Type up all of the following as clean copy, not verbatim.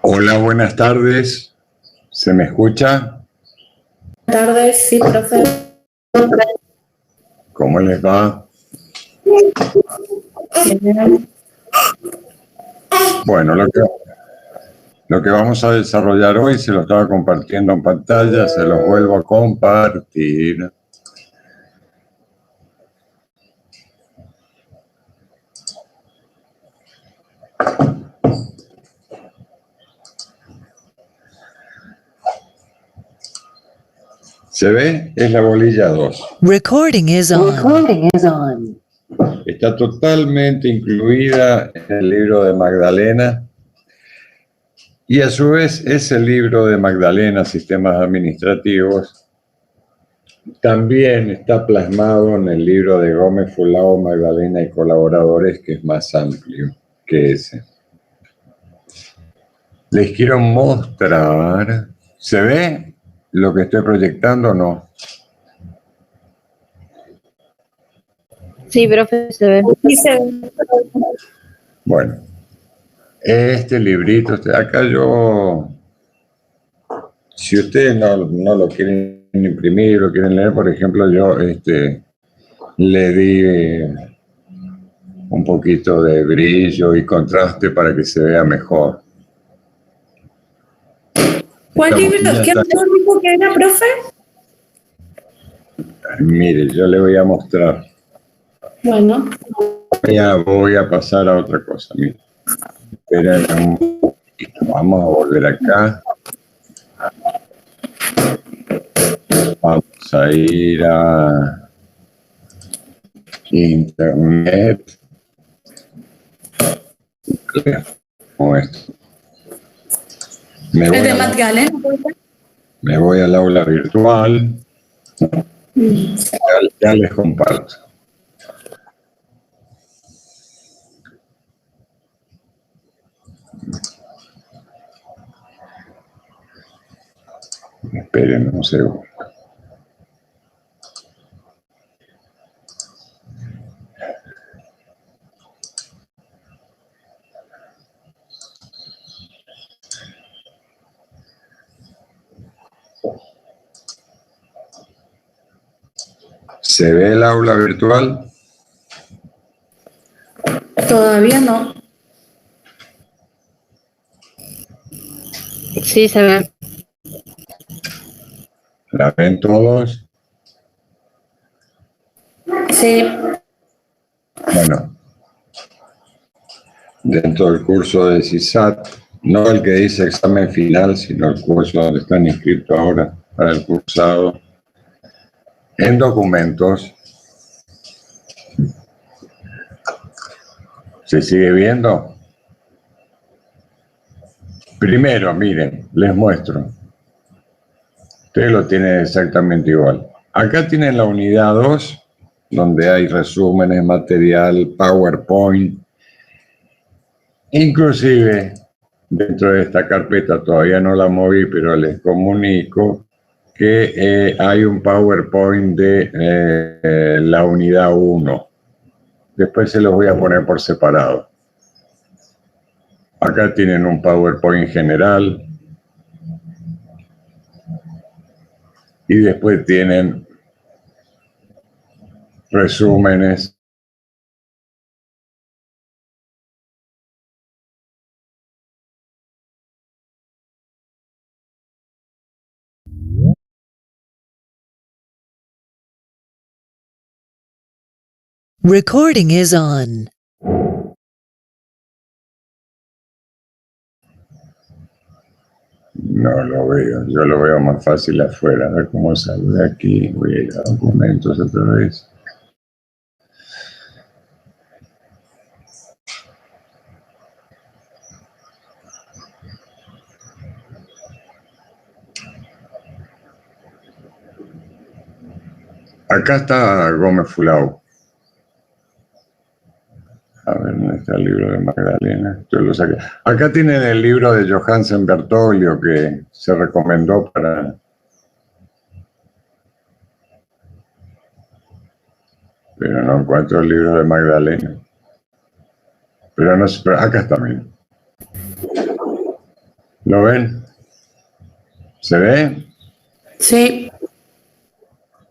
Hola, buenas tardes. ¿Se me escucha? Buenas tardes, sí, profe. ¿Cómo les va? Bien. Bueno, lo que vamos a desarrollar hoy se lo estaba compartiendo en pantalla, se los vuelvo a compartir. ¿Se ve? Es la bolilla 2. Recording is on. Está totalmente incluida en el libro de Magdalena y a su vez ese libro de Magdalena, Sistemas Administrativos, también está plasmado en el libro de Gómez Fulao, Magdalena y colaboradores, que es más amplio que ese. Les quiero mostrar. ¿Se ve lo que estoy proyectando o no? Sí, profe, se ve. Sí, se ve. Bueno, este librito, acá yo, si ustedes no lo quieren imprimir, lo quieren leer, por ejemplo, yo le di un poquito de brillo y contraste para que se vea mejor. ¿Cuál libro? ¿Qué autor dijo que era, profe? Mire, yo le voy a mostrar. Bueno. Voy a pasar a otra cosa. Mire. Esperen un poquito. Vamos a volver acá. Vamos a ir a internet. Como esto. ¿Es de Magdalena? Me voy al aula virtual. Ya les comparto. Esperen un segundo. ¿Se ve el aula virtual? Todavía no. Sí, se ve. ¿La ven todos? Sí. Bueno, dentro del curso de CISAT, no el que dice examen final, sino el curso donde están inscritos ahora para el cursado, en documentos. ¿Se sigue viendo? Primero, miren, les muestro. Ustedes lo tienen exactamente igual. Acá tienen la unidad 2, donde hay resúmenes, material, PowerPoint. Inclusive, dentro de esta carpeta, todavía no la moví, pero les comunico que hay un PowerPoint de la unidad 1. Después se los voy a poner por separado. Acá tienen un PowerPoint general. Y después tienen resúmenes. Recording is on. No lo veo, yo lo veo más fácil afuera. A ver cómo salgo de aquí. Voy a ir a documentos otra vez. Acá está Gómez Fulao. A ver, ¿dónde está el libro de Magdalena? Yo lo saqué. Acá tienen el libro de Johansen Bertoglio que se recomendó para... Pero no encuentro el libro de Magdalena. Pero no sé, pero acá está, miren. ¿Lo ven? ¿Se ve? Sí.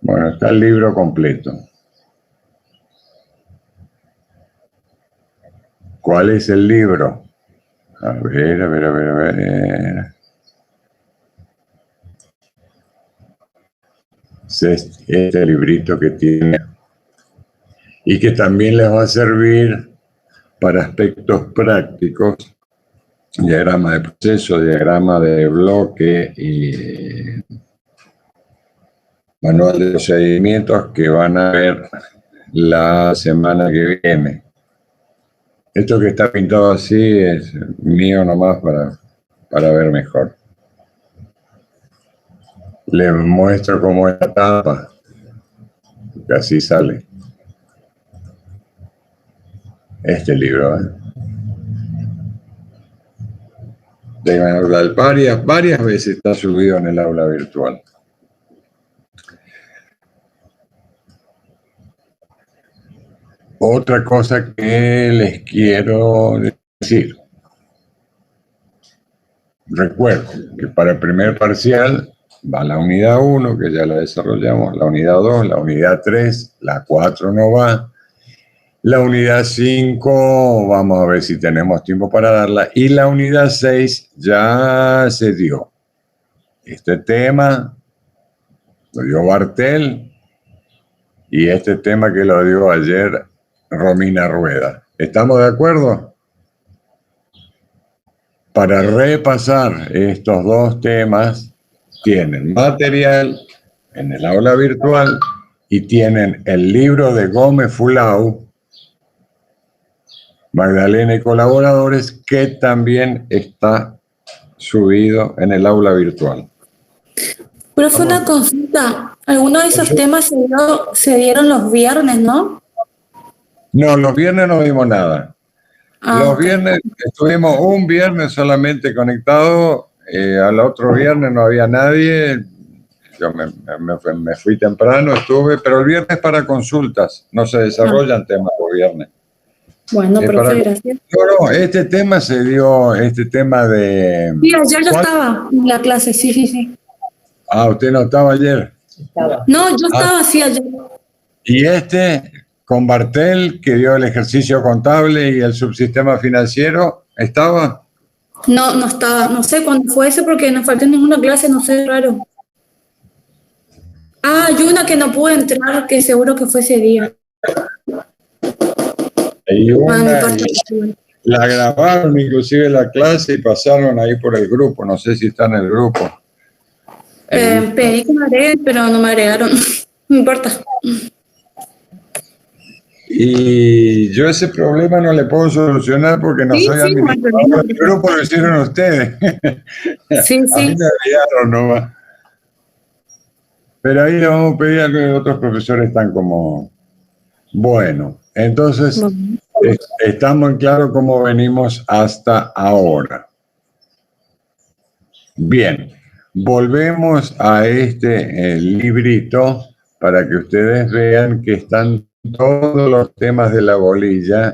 Bueno, está el libro completo. ¿Cuál es el libro? A ver, a ver, a ver, a ver. Es este librito que tiene y que también les va a servir para aspectos prácticos, diagrama de proceso, diagrama de bloque y manual de procedimientos que van a ver la semana que viene. Esto que está pintado así es mío nomás para ver mejor. Les muestro cómo es la tapa, que así sale. Este libro, varias veces está subido en el aula virtual. Otra cosa que les quiero decir. Recuerden que para el primer parcial va la unidad 1, que ya la desarrollamos, la unidad 2, la unidad 3, la 4 no va, la unidad 5 vamos a ver si tenemos tiempo para darla, y la unidad 6 ya se dio. Este tema lo dio Bartel y este tema que lo dio ayer Romina Rueda. ¿Estamos de acuerdo? Para repasar estos dos temas, tienen material en el aula virtual y tienen el libro de Gómez Fulao, Magdalena y colaboradores, que también está subido en el aula virtual. Profe, una consulta. Algunos de esos temas se dieron los viernes, ¿no? No, los viernes no vimos nada. Los Ok. viernes estuvimos un viernes solamente conectados, al otro viernes no había nadie. Yo me fui temprano, estuve, pero el viernes para consultas, no se desarrollan temas los viernes. Bueno, profe, gracias. No, este tema se dio, este tema de... Sí, ayer yo estaba en la clase, sí. Ah, ¿usted no estaba ayer? No, yo estaba, sí, ayer. Y este, con Bartel, que dio el ejercicio contable y el subsistema financiero, ¿estaba? No estaba. No sé cuándo fue ese porque no falté en ninguna clase, no sé, raro. Ah, hay una que no pude entrar, que seguro que fue ese día. Y una, Ah, la grabaron inclusive la clase y pasaron ahí por el grupo, no sé si está en el grupo. pedí que me agreguen, pero no me agregaron. No importa. Y yo ese problema no le puedo solucionar porque no soy administrador del grupo, lo hicieron ustedes. Sí, A mí me agregaron nomás. Pero ahí le vamos a pedir a que otros profesores están como... Bueno, entonces estamos en claro cómo venimos hasta ahora. Bien, volvemos a este librito para que ustedes vean que están todos los temas de la bolilla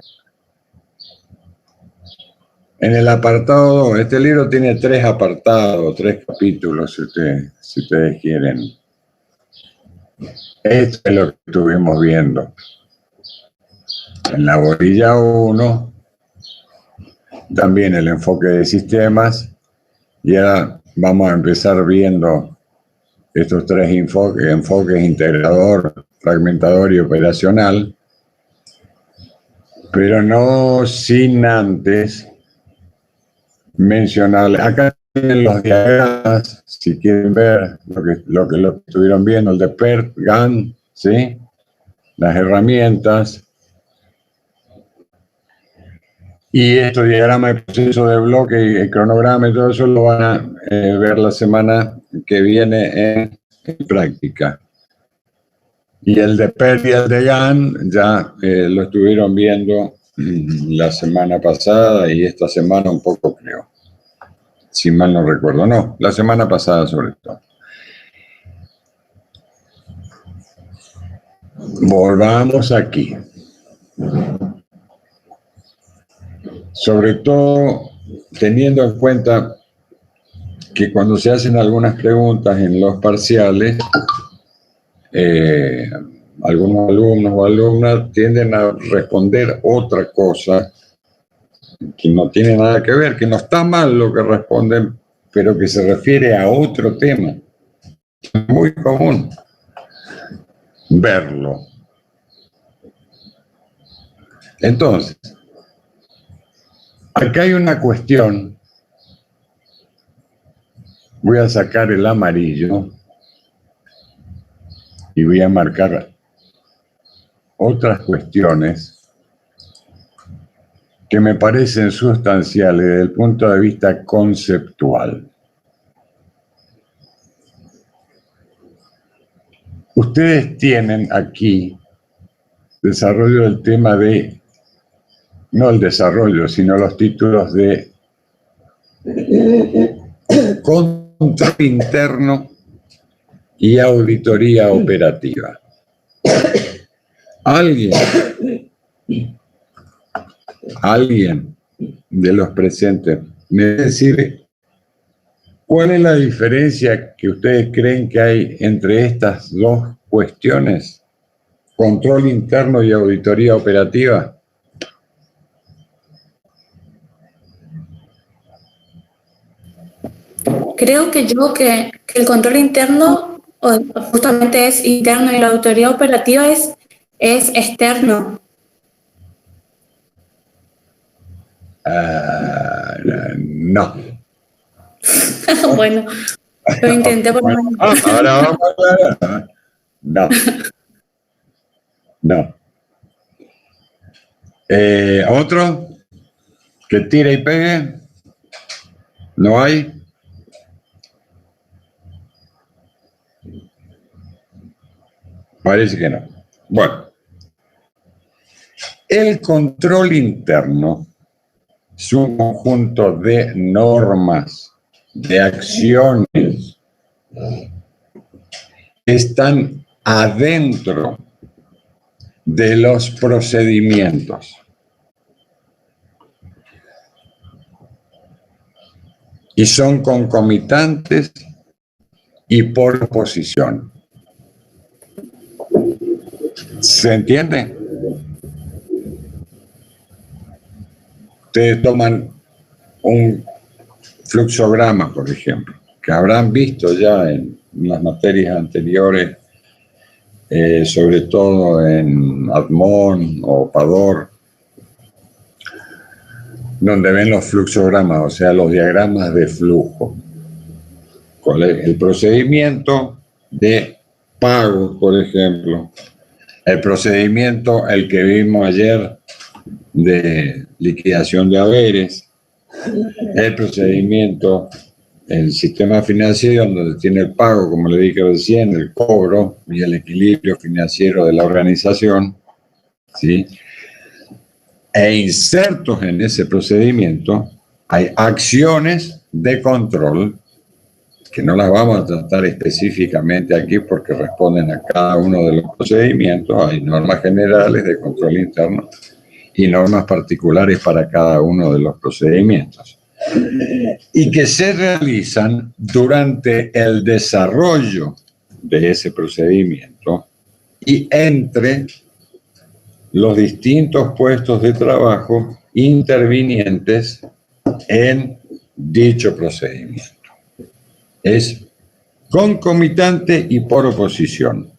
en el apartado 2. Este libro tiene 3 apartados, 3 capítulos, si ustedes quieren. Esto es lo que estuvimos viendo. En la bolilla 1, también el enfoque de sistemas, y ahora vamos a empezar viendo estos 3 enfoques: integrador, fragmentador y operacional, pero no sin antes mencionarles, acá tienen los diagramas, si quieren ver lo que estuvieron viendo, el de PERT, GAN, ¿sí? Las herramientas. Y estos diagramas de proceso de bloque y el cronograma y todo eso lo van a ver la semana que viene en práctica. Y el de PERT y el de GAN ya lo estuvieron viendo la semana pasada y esta semana un poco, creo. Si mal no recuerdo, no, la semana pasada sobre todo. Volvamos aquí. Sobre todo, teniendo en cuenta que cuando se hacen algunas preguntas en los parciales, algunos alumnos o alumnas tienden a responder otra cosa que no tiene nada que ver, que no está mal lo que responden, pero que se refiere a otro tema. Es muy común verlo. Entonces, acá hay una cuestión. Voy a sacar el amarillo y voy a marcar otras cuestiones que me parecen sustanciales desde el punto de vista conceptual. Ustedes tienen aquí desarrollo del tema de, no el desarrollo, sino los títulos de control interno y auditoría operativa. Alguien de los presentes me debe decir cuál es la diferencia que ustedes creen que hay entre estas dos cuestiones, control interno y auditoría operativa. Creo que el control interno justamente es interno y la auditoría operativa es externo. No. Bueno, lo intenté por lo menos. Ahora vamos a aclarar. No. No. ¿Otro? ¿Que tire y pegue? ¿No hay? Parece que no. Bueno. El control interno es un conjunto de normas, de acciones que están adentro de los procedimientos. Y son concomitantes y por oposición. ¿Se entiende? Ustedes toman un fluxograma, por ejemplo, que habrán visto ya en las materias anteriores, sobre todo en Admon o Pador, donde ven los fluxogramas, o sea, los diagramas de flujo. Con el procedimiento de pago, por ejemplo, el procedimiento, el que vimos ayer, de liquidación de haberes, el procedimiento, el sistema financiero donde tiene el pago, como le dije recién, el cobro y el equilibrio financiero de la organización, ¿sí? E insertos en ese procedimiento hay acciones de control que no las vamos a tratar específicamente aquí porque responden a cada uno de los procedimientos. Hay normas generales de control interno y normas particulares para cada uno de los procedimientos, y que se realizan durante el desarrollo de ese procedimiento y entre los distintos puestos de trabajo intervinientes en dicho procedimiento. Es concomitante y por oposición.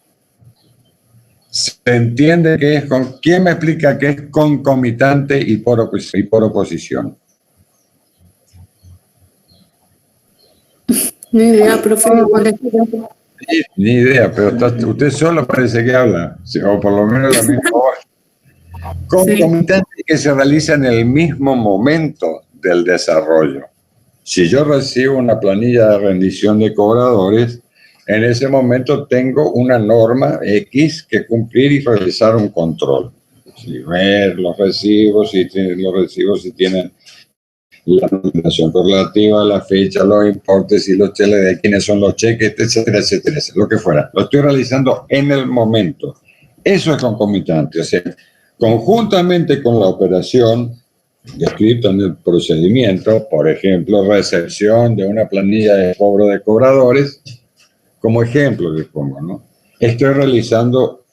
¿Se entiende qué es? ¿Quién me explica qué es concomitante y por oposición? Ni idea, profe. Sí, ni idea, pero usted solo parece que habla, o por lo menos la misma voz. Concomitante que se realiza en el mismo momento del desarrollo. Si yo recibo una planilla de rendición de cobradores, en ese momento tengo una norma X que cumplir y realizar un control. Si ver los recibos, si tienen la numeración correlativa, la fecha, los importes y los cheles de quiénes son los cheques, etcétera, etcétera, lo que fuera. Lo estoy realizando en el momento. Eso es concomitante. O sea, conjuntamente con la operación, descrito en el procedimiento, por ejemplo, recepción de una planilla de cobro de cobradores, como ejemplo que pongo, ¿no? Estoy realizando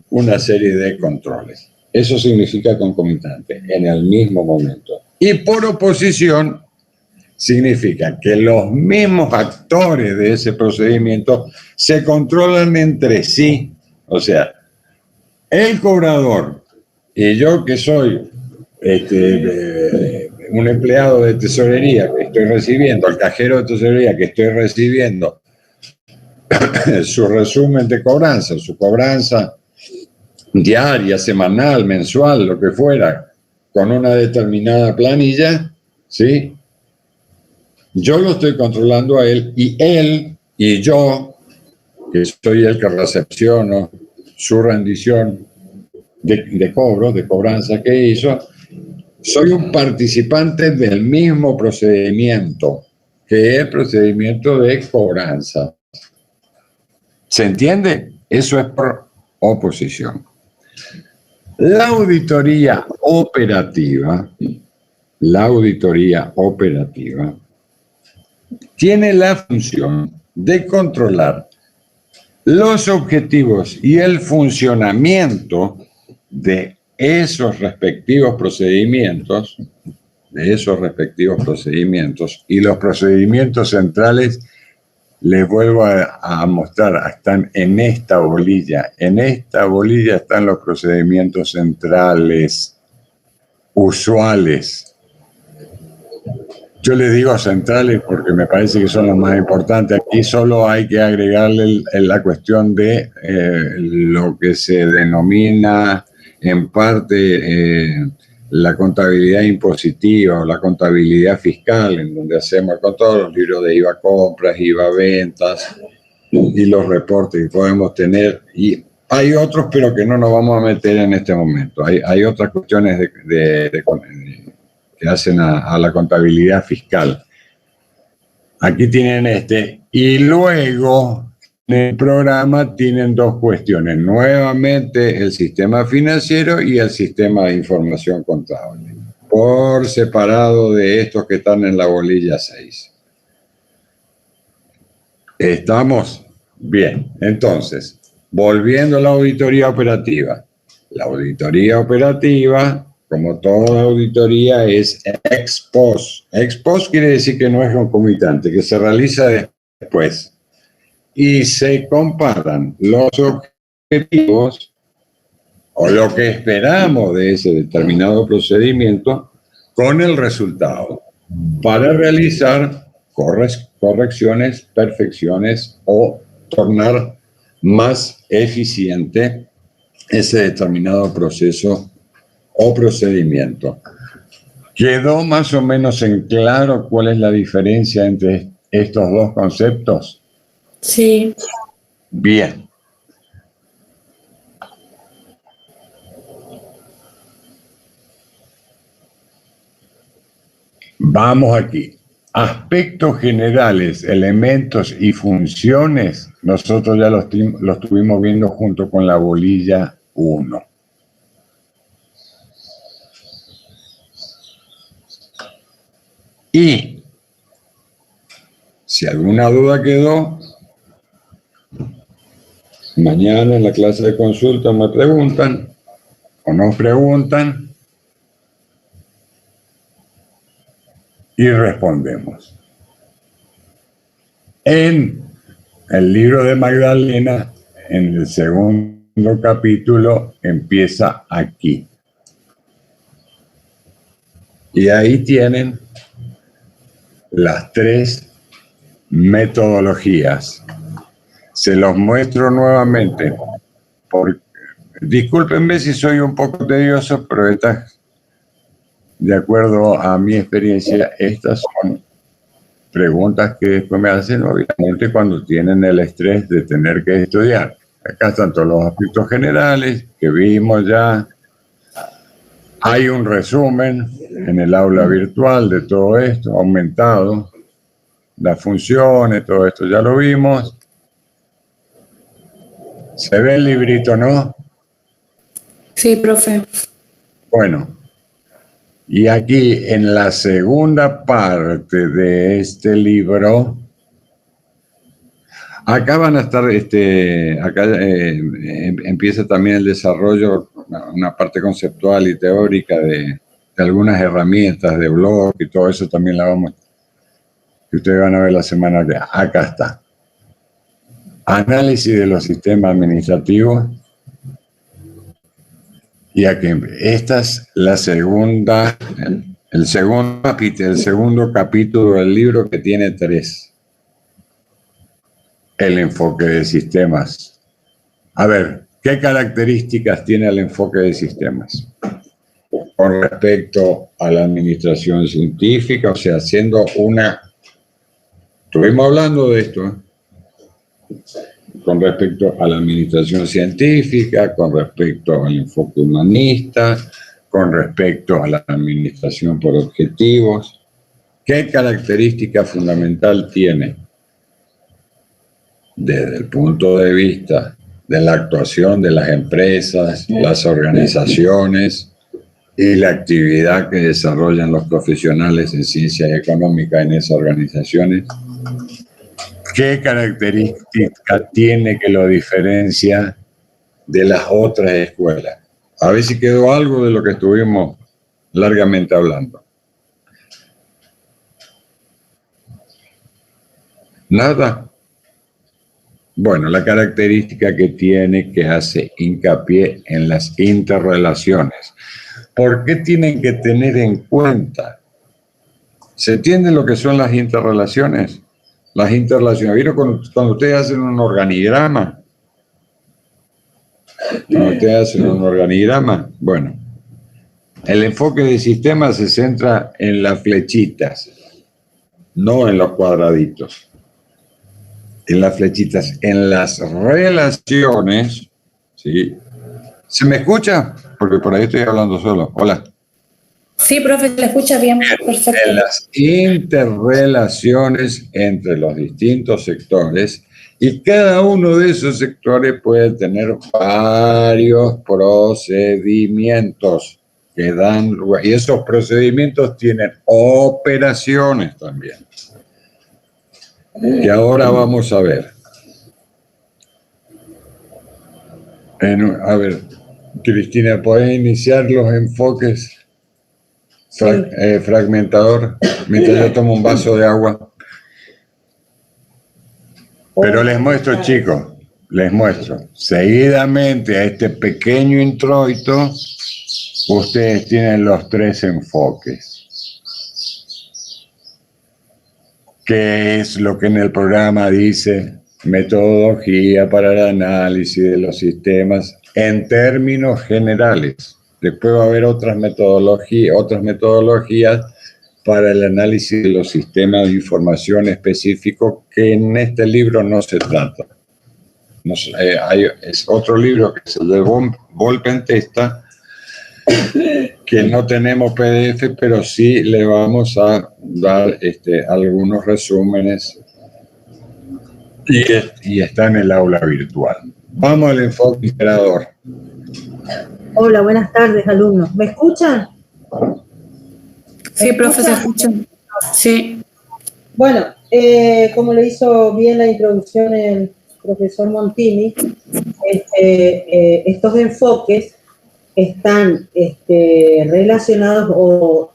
una serie de controles. Eso significa concomitante, en el mismo momento. Y por oposición, significa que los mismos actores de ese procedimiento se controlan entre sí. O sea, el cobrador y yo que soy un empleado de tesorería que estoy recibiendo, el cajero de tesorería que estoy recibiendo su resumen de cobranza, su cobranza diaria, semanal, mensual, lo que fuera, con una determinada planilla, ¿sí? Yo lo estoy controlando a él y yo, que soy el que recepciono su rendición de cobro, de cobranza que hizo, soy un participante del mismo procedimiento, que es el procedimiento de cobranza. ¿Se entiende? Eso es por oposición. La auditoría operativa tiene la función de controlar los objetivos y el funcionamiento de esos respectivos procedimientos, y los procedimientos centrales, les vuelvo a mostrar, están en esta bolilla. En esta bolilla están los procedimientos centrales, usuales. Yo les digo centrales porque me parece que son los más importantes. Aquí solo hay que agregarle la cuestión de lo que se denomina en parte la contabilidad impositiva o la contabilidad fiscal, en donde hacemos con todos los libros de IVA compras, IVA ventas y los reportes que podemos tener. Y hay otros, pero que no nos vamos a meter en este momento. Hay otras cuestiones que hacen a la contabilidad fiscal. Aquí tienen y luego en el programa tienen dos cuestiones, nuevamente el sistema financiero y el sistema de información contable, por separado de estos que están en la bolilla 6. ¿Estamos? Bien, entonces, volviendo a la auditoría operativa. La auditoría operativa, como toda auditoría, es ex post. Ex post quiere decir que no es concomitante, que se realiza después. Y se comparan los objetivos o lo que esperamos de ese determinado procedimiento con el resultado para realizar correcciones, perfecciones o tornar más eficiente ese determinado proceso o procedimiento. ¿Quedó más o menos en claro cuál es la diferencia entre estos dos conceptos? Sí. Bien. Vamos aquí. Aspectos generales, elementos y funciones, nosotros ya los estuvimos viendo junto con la bolilla 1. Y si alguna duda quedó, mañana en la clase de consulta me preguntan o nos preguntan y respondemos. En el libro de Magdalena, en el segundo capítulo, empieza aquí. Y ahí tienen las 3 metodologías. Se los muestro nuevamente. Discúlpenme si soy un poco tedioso, pero estas, de acuerdo a mi experiencia, estas son preguntas que después me hacen, obviamente, cuando tienen el estrés de tener que estudiar. Acá están todos los aspectos generales que vimos ya. Hay un resumen en el aula virtual de todo esto, aumentado. Las funciones, todo esto ya lo vimos. ¿Se ve el librito, no? Sí, profe. Bueno, Y aquí en la segunda parte de este libro, acá van a estar, acá empieza también el desarrollo, una parte conceptual y teórica de algunas herramientas de blog y todo eso también la vamos, que ustedes van a ver la semana que acá está. Análisis de los sistemas administrativos. Y aquí, esta es la segunda, el segundo capítulo del libro, que tiene 3. El enfoque de sistemas. A ver, ¿qué características tiene el enfoque de sistemas? Con respecto a la administración científica, o sea, siendo una... Estuvimos hablando de esto, ¿eh? Con respecto a la administración científica, con respecto al enfoque humanista, con respecto a la administración por objetivos. ¿Qué característica fundamental tiene? Desde el punto de vista de la actuación de las empresas, las organizaciones y la actividad que desarrollan los profesionales en ciencias económicas en esas organizaciones. ¿Qué característica tiene que lo diferencia de las otras escuelas? A ver si quedó algo de lo que estuvimos largamente hablando. ¿Nada? Bueno, la característica que tiene, que hace hincapié en las interrelaciones. ¿Por qué tienen que tener en cuenta? ¿Se entiende lo que son las interrelaciones? Las interrelaciones. ¿Vieron cuando ustedes hacen un organigrama? Cuando ustedes hacen un organigrama, bueno, el enfoque de sistema se centra en las flechitas, no en los cuadraditos. En las flechitas, en las relaciones, ¿sí? ¿Se me escucha? Porque por ahí estoy hablando solo. Hola. Sí, profe, se le escucha bien, perfecto. En las interrelaciones entre los distintos sectores, y cada uno de esos sectores puede tener varios procedimientos que dan lugar, y esos procedimientos tienen operaciones también, que ahora vamos a ver. A ver, Cristina, ¿podés iniciar los enfoques? Fragmentador, mientras yo tomo un vaso de agua. Pero les muestro, chicos, les muestro. Seguidamente a este pequeño introito, ustedes tienen los 3 enfoques. ¿Qué es lo que en el programa dice? Metodología para el análisis de los sistemas en términos generales. Después va a haber otras metodologías para el análisis de los sistemas de información específicos, que en este libro no se trata. Es otro libro, que es el de Volpentesta, que no tenemos PDF, pero sí le vamos a dar algunos resúmenes, y está en el aula virtual. Vamos al enfoque integrador. Hola, buenas tardes, alumnos. ¿Me escuchan? Sí, profe, se escucha. Sí. Bueno, como le hizo bien la introducción el profesor Montini, estos enfoques están relacionados o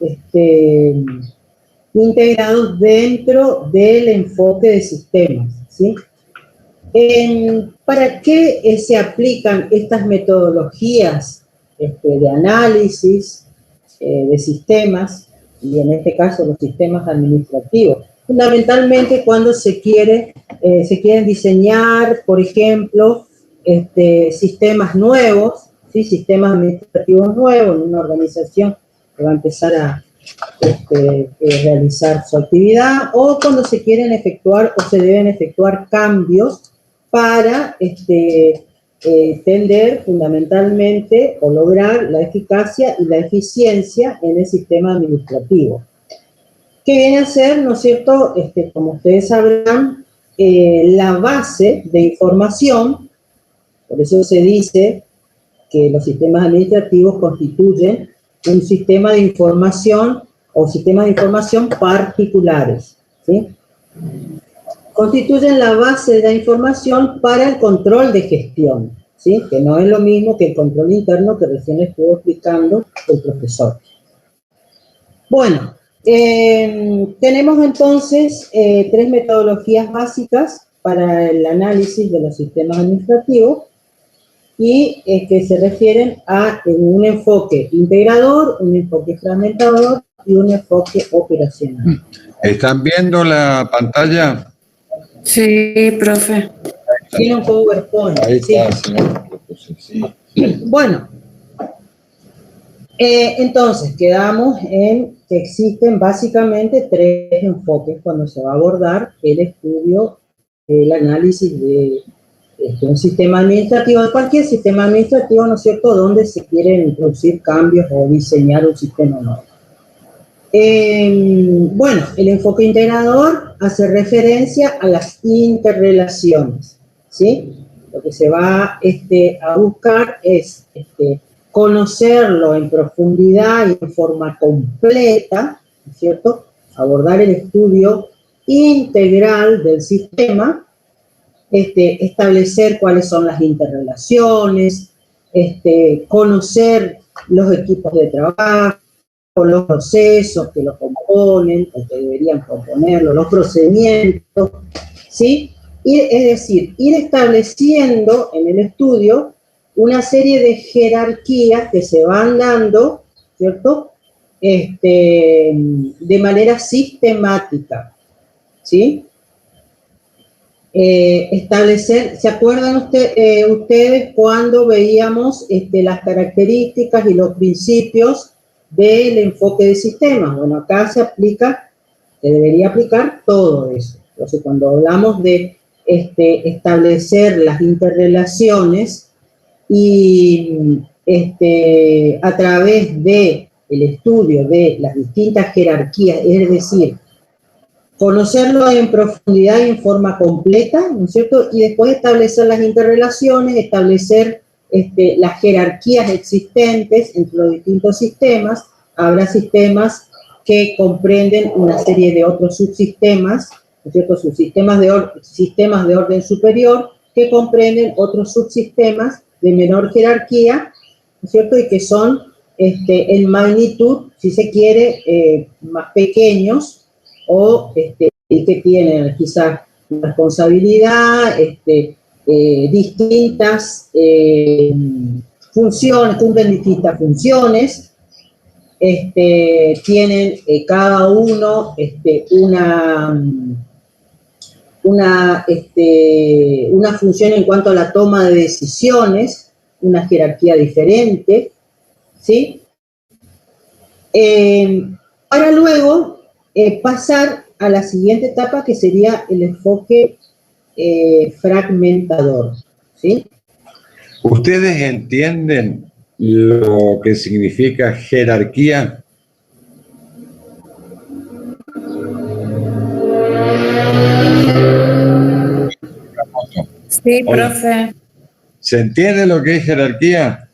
integrados dentro del enfoque de sistemas, ¿sí? ¿Para qué se aplican estas metodologías de análisis de sistemas, y en este caso los sistemas administrativos? Fundamentalmente cuando se quieren diseñar, por ejemplo, sistemas nuevos, ¿sí? Sistemas administrativos nuevos en una organización que va a empezar a realizar su actividad, o cuando se quieren efectuar o se deben efectuar cambios para tender fundamentalmente o lograr la eficacia y la eficiencia en el sistema administrativo. ¿Qué viene a ser, no es cierto? Como ustedes sabrán, la base de información. Por eso se dice que los sistemas administrativos constituyen un sistema de información o sistemas de información particulares, ¿sí? Constituyen la base de la información para el control de gestión, ¿sí? Que no es lo mismo que el control interno que recién estuvo explicando el profesor. Bueno, tenemos entonces 3 metodologías básicas para el análisis de los sistemas administrativos y que se refieren a un enfoque integrador, un enfoque fragmentador y un enfoque operacional. ¿Están viendo la pantalla? Sí, profe. Tiene un PowerPoint. Ahí está, Sí. señor. Sí. Bueno, entonces quedamos en que existen básicamente 3 enfoques cuando se va a abordar el estudio, el análisis de un sistema administrativo, de cualquier sistema administrativo, ¿no es cierto?, donde se quieren introducir cambios o diseñar un sistema nuevo. Bueno, el enfoque integrador hace referencia a las interrelaciones, ¿sí? Lo que se va a buscar es conocerlo en profundidad y en forma completa, ¿no es cierto? Abordar el estudio integral del sistema, establecer cuáles son las interrelaciones, conocer los equipos de trabajo, los procesos que lo componen o que deberían componerlo, los procedimientos, ¿sí? Es decir, ir estableciendo en el estudio una serie de jerarquías que se van dando, ¿cierto?, de manera sistemática, ¿sí? Establecer, ¿se acuerdan ustedes cuando veíamos las características y los principios del enfoque de sistemas? Bueno, acá se debería aplicar todo eso. Entonces, cuando hablamos de establecer las interrelaciones y a través del estudio de las distintas jerarquías, es decir, conocerlo en profundidad y en forma completa, ¿no es cierto? Y después establecer las interrelaciones, establecer las jerarquías existentes entre los distintos sistemas. Habrá sistemas que comprenden una serie de otros subsistemas, ¿no es cierto? Sistemas de orden superior que comprenden otros subsistemas de menor jerarquía, ¿no es cierto? Y que son en magnitud, si se quiere, más pequeños, o que tienen quizás responsabilidad, distintas funciones, cumplen distintas funciones, tienen cada uno una función en cuanto a la toma de decisiones, una jerarquía diferente, ¿sí? Para luego pasar a la siguiente etapa, que sería el enfoque fragmentador, ¿sí? ¿Ustedes entienden lo que significa jerarquía? Sí, profe. ¿Se entiende lo que es jerarquía?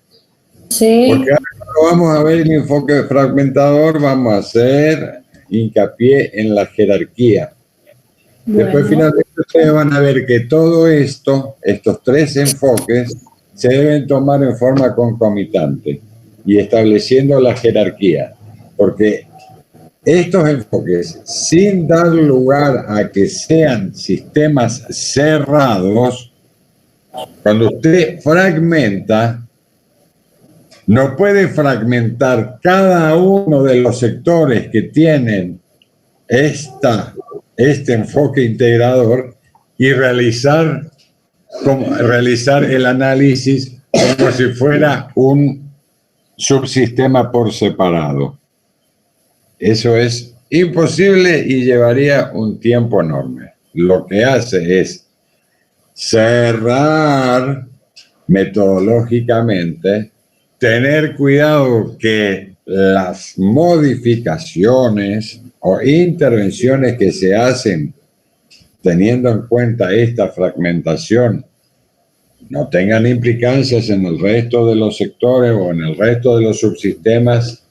Sí. Porque ahora cuando vamos a ver el enfoque fragmentador, vamos a hacer hincapié en la jerarquía. Bueno. Después finalmente ustedes van a ver que todo esto, estos 3 enfoques, se deben tomar en forma concomitante y estableciendo la jerarquía. Porque estos enfoques, sin dar lugar a que sean sistemas cerrados, cuando usted fragmenta, no puede fragmentar cada uno de los sectores que tienen este enfoque integrador y realizar el análisis como si fuera un subsistema por separado. Eso es imposible y llevaría un tiempo enorme. Lo que hace es cerrar metodológicamente, tener cuidado que las modificaciones o intervenciones que se hacen teniendo en cuenta esta fragmentación no tengan implicancias en el resto de los sectores o en el resto de los subsistemas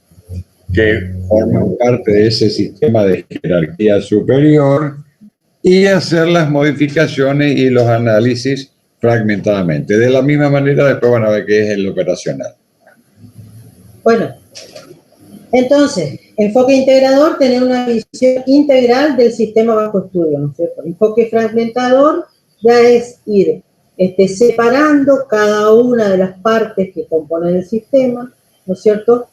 que forman parte de ese sistema de jerarquía superior y hacer las modificaciones y los análisis fragmentadamente. De la misma manera, después van a ver qué es el operacional. Bueno, entonces, enfoque integrador, tener una visión integral del sistema bajo estudio, ¿no es cierto? Enfoque fragmentador ya es ir separando cada una de las partes que componen el sistema, ¿no es cierto?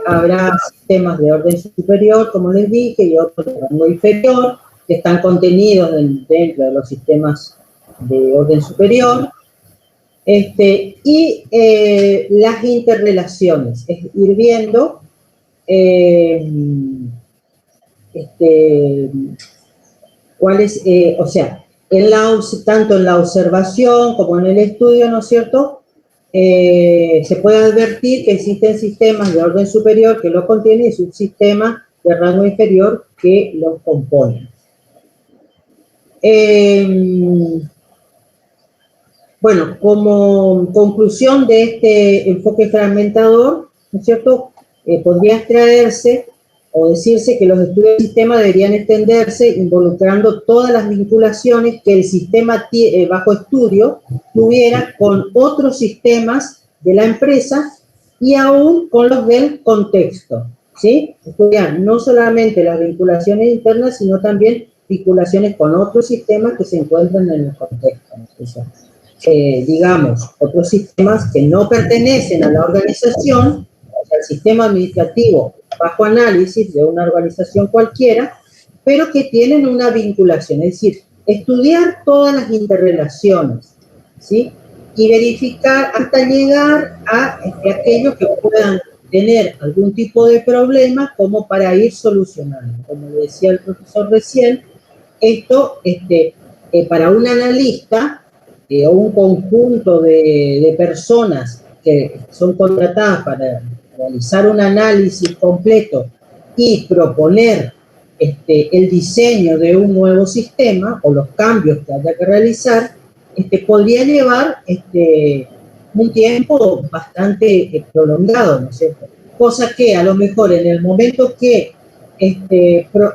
Habrá sistemas de orden superior, como les dije, y otros de rango inferior, que están contenidos dentro de los sistemas de orden superior. Y las interrelaciones, es ir viendo cuáles, o sea, tanto en la observación como en el estudio, ¿no es cierto? Se puede advertir que existen sistemas de orden superior que lo contienen y subsistemas de rango inferior que los componen. Bueno, como conclusión de este enfoque fragmentador, ¿no es cierto? Podría extraerse o decirse que los estudios del sistema deberían extenderse involucrando todas las vinculaciones que el sistema bajo estudio tuviera con otros sistemas de la empresa y aún con los del contexto, ¿sí? Estudiar no solamente las vinculaciones internas, sino también vinculaciones con otros sistemas que se encuentran en el contexto, ¿no? O sea, digamos, otros sistemas que no pertenecen a la organización, o sea, el sistema administrativo bajo análisis de una organización cualquiera, pero que tienen una vinculación, es decir, estudiar todas las interrelaciones, ¿sí? Y verificar hasta llegar a aquellos que puedan tener algún tipo de problema como para ir solucionando. Como le decía el profesor recién, esto, para un analista, o un conjunto de personas que son contratadas para realizar un análisis completo y proponer el diseño de un nuevo sistema o los cambios que haya que realizar, podría llevar un tiempo bastante prolongado, ¿no es cierto? Cosa que a lo mejor en el momento que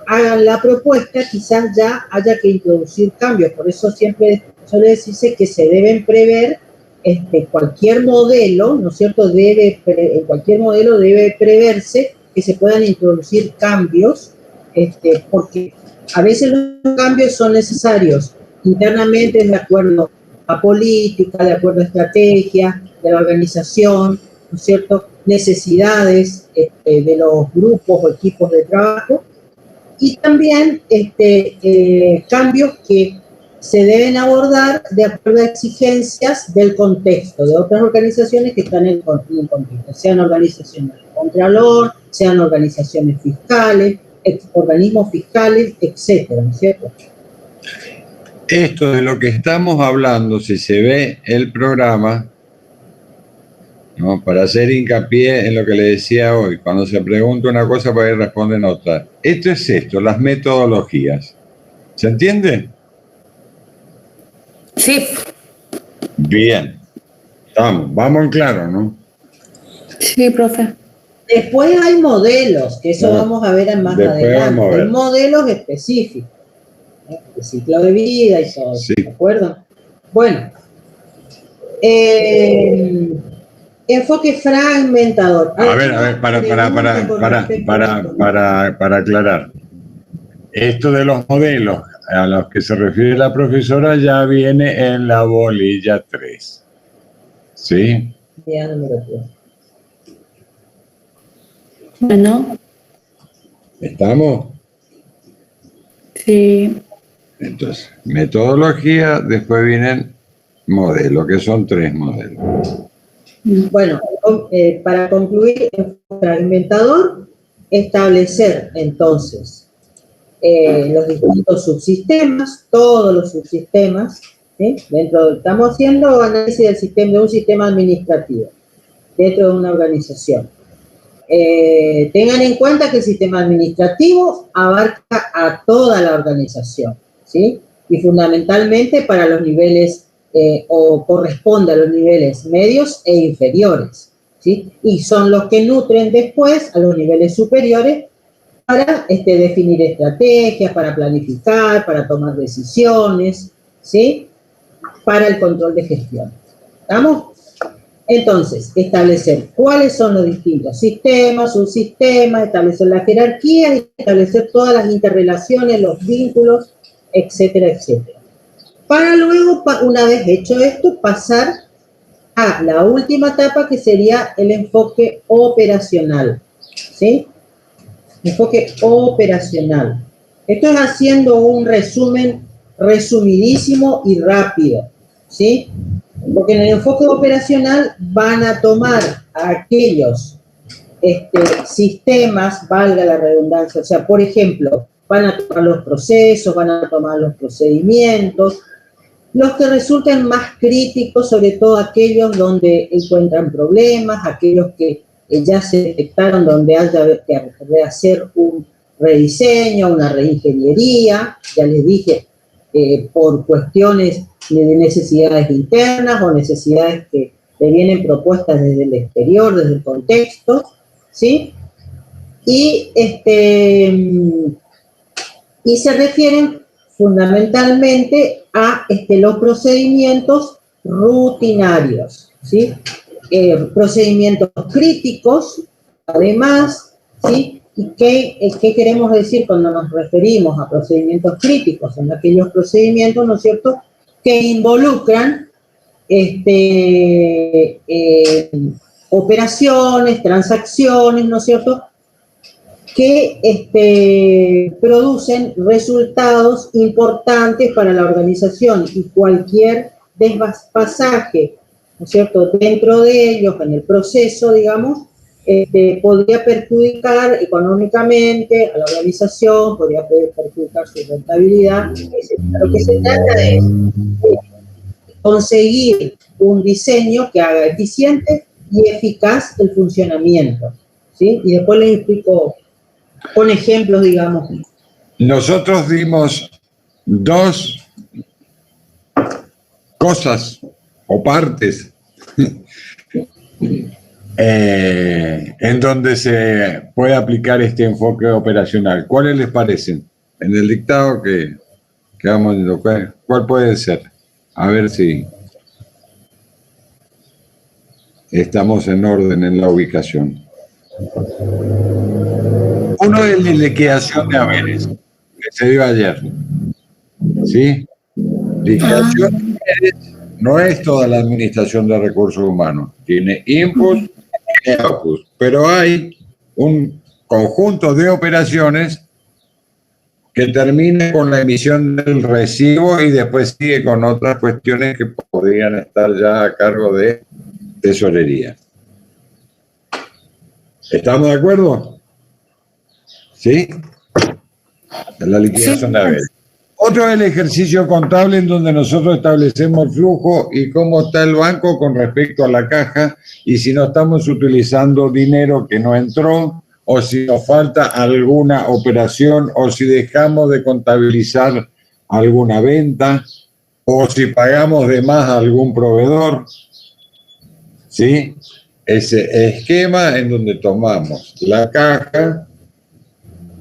hagan la propuesta, quizás ya haya que introducir cambios. Por eso siempre suele decirse que se deben prever cualquier modelo, ¿no es cierto? En cualquier modelo debe preverse que se puedan introducir cambios, porque a veces los cambios son necesarios internamente de acuerdo a política, de acuerdo a estrategia de la organización, ¿no es cierto? Necesidades de los grupos o equipos de trabajo, y también cambios que se deben abordar de acuerdo a exigencias del contexto, de otras organizaciones que están en el contexto, sean organizaciones de contralor, sean organizaciones fiscales, organismos fiscales, etcétera, ¿no es cierto? Esto de lo que estamos hablando, si se ve el programa, ¿no? Para hacer hincapié en lo que le decía hoy, cuando se pregunta una cosa, para ir responden otra. Esto es esto, las metodologías. ¿Se entiende? Sí. Bien. Vamos en claro, ¿no? Sí, profe. Después hay modelos, que eso vamos a ver más adelante. Hay modelos específicos, de ciclo de vida y todo, sí. ¿De acuerdo? Bueno, enfoque fragmentador. A ver, para aclarar. Esto de los modelos a los que se refiere la profesora ya viene en la bolilla 3. ¿Sí? Ya número 3. Bueno. ¿Estamos? Sí. Entonces, metodología, después vienen modelos, que son 3 modelos. Bueno, para concluir, el fragmentador, establecer entonces los distintos subsistemas, todos los subsistemas, ¿sí? Estamos haciendo análisis del sistema, de un sistema administrativo dentro de una organización. Tengan en cuenta que el sistema administrativo abarca a toda la organización, ¿sí? Y fundamentalmente para los niveles o corresponde a los niveles medios e inferiores, ¿sí? Y son los que nutren después a los niveles superiores para definir estrategias, para planificar, para tomar decisiones, ¿sí? Para el control de gestión. ¿Estamos? Entonces, establecer cuáles son los distintos sistemas, subsistemas, establecer la jerarquía y establecer todas las interrelaciones, los vínculos, etcétera, etcétera. Para luego, una vez hecho esto, pasar a la última etapa, que sería el enfoque operacional, ¿sí? Enfoque operacional. Esto es haciendo un resumen resumidísimo y rápido, ¿sí? Porque en el enfoque operacional van a tomar a aquellos sistemas, valga la redundancia, o sea, por ejemplo, van a tomar los procesos, van a tomar los procedimientos, los que resulten más críticos, sobre todo aquellos donde encuentran problemas, aquellos que ya se detectaron donde haya que hacer un rediseño, una reingeniería, ya les dije, por cuestiones de necesidades internas o necesidades que le vienen propuestas desde el exterior, desde el contexto, ¿sí? Y se refieren fundamentalmente a los procedimientos rutinarios, ¿sí? Procedimientos críticos, además, ¿sí? ¿Y qué queremos decir cuando nos referimos a procedimientos críticos? Son aquellos procedimientos, ¿no es cierto?, que involucran operaciones, transacciones, ¿no es cierto?, que producen resultados importantes para la organización, y cualquier despasaje, ¿no es cierto?, dentro de ellos, en el proceso, digamos, podría perjudicar económicamente a la organización, podría perjudicar su rentabilidad, etc. Lo que se trata es conseguir un diseño que haga eficiente y eficaz el funcionamiento, ¿sí? Y después les explico con ejemplos, digamos. Nosotros dimos dos cosas o partes en donde se puede aplicar este enfoque operacional. ¿Cuáles les parecen? En el dictado que vamos viendo, ¿cuál puede ser? A ver si estamos en orden en la ubicación. Uno es la liquidación de haberes, que se dio ayer. ¿Sí? Liquidación de haberes no es toda la administración de recursos humanos. Tiene input y tiene output. Pero hay un conjunto de operaciones que termina con la emisión del recibo y después sigue con otras cuestiones que podrían estar ya a cargo de tesorería. ¿Estamos de acuerdo? ¿Sí? La liquidación de haberes. Otro es el ejercicio contable, en donde nosotros establecemos el flujo y cómo está el banco con respecto a la caja, y si no estamos utilizando dinero que no entró, o si nos falta alguna operación, o si dejamos de contabilizar alguna venta, o si pagamos de más a algún proveedor. ¿Sí? Ese esquema en donde tomamos la caja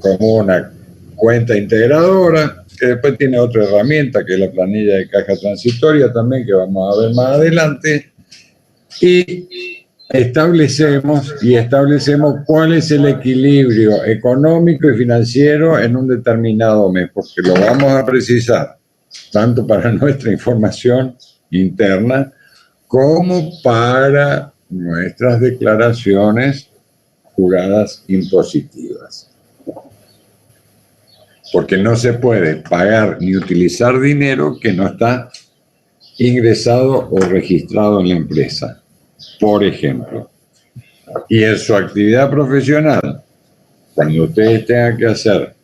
como una cuenta integradora, que después tiene otra herramienta, que es la planilla de caja transitoria también, que vamos a ver más adelante, y establecemos cuál es el equilibrio económico y financiero en un determinado mes, porque lo vamos a precisar tanto para nuestra información interna como para nuestras declaraciones juradas impositivas. Porque no se puede pagar ni utilizar dinero que no está ingresado o registrado en la empresa, por ejemplo. Y en su actividad profesional, cuando ustedes tengan que hacer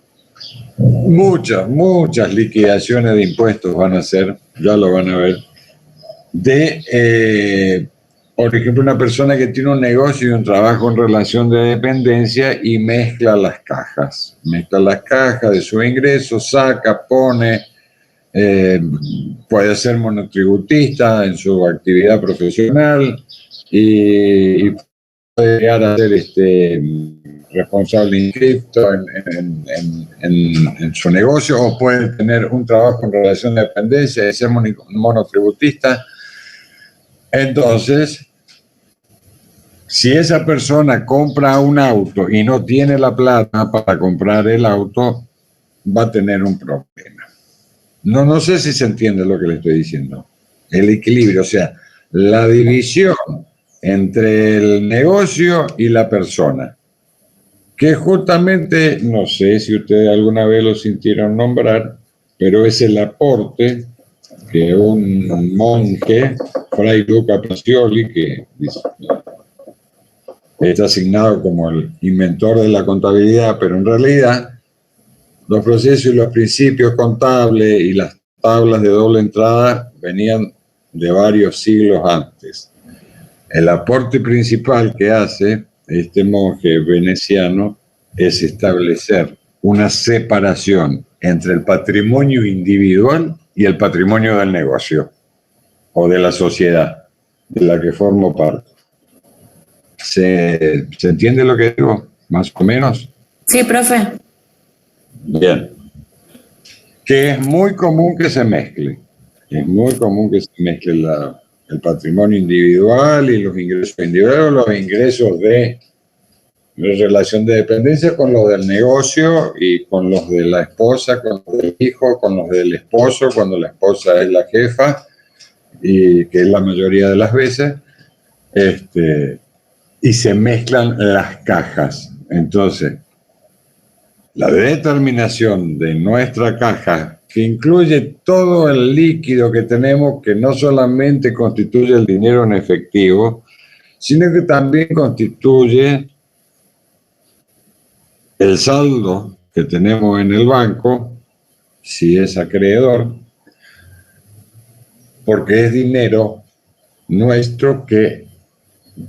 muchas liquidaciones de impuestos, van a hacer, ya lo van a ver, por ejemplo, una persona que tiene un negocio y un trabajo en relación de dependencia y mezcla las cajas de su ingreso, saca, pone, puede ser monotributista en su actividad profesional y puede llegar a ser responsable inscripto en su negocio, o puede tener un trabajo en relación de dependencia y ser monotributista. Entonces, si esa persona compra un auto y no tiene la plata para comprar el auto, va a tener un problema. No sé si se entiende lo que le estoy diciendo. El equilibrio, o sea, la división entre el negocio y la persona, que justamente, no sé si ustedes alguna vez lo sintieron nombrar, pero es el aporte que un monje, Fray Luca Pacioli, que está asignado como el inventor de la contabilidad, pero en realidad los procesos y los principios contables y las tablas de doble entrada venían de varios siglos antes. El aporte principal que hace este monje veneciano es establecer una separación entre el patrimonio individual y el patrimonio del negocio o de la sociedad de la que formo parte. ¿Se entiende lo que digo? Más o menos. Sí, profe. Bien. Que es muy común que se mezcle. Es muy común que se mezcle el patrimonio individual y los ingresos individuales, los ingresos de relación de dependencia con los del negocio y con los de la esposa, con los del hijo, con los del esposo, cuando la esposa es la jefa, y que es la mayoría de las veces, y se mezclan las cajas. Entonces, la determinación de nuestra caja, que incluye todo el líquido que tenemos, que no solamente constituye el dinero en efectivo, sino que también constituye el saldo que tenemos en el banco, si es acreedor, porque es dinero nuestro que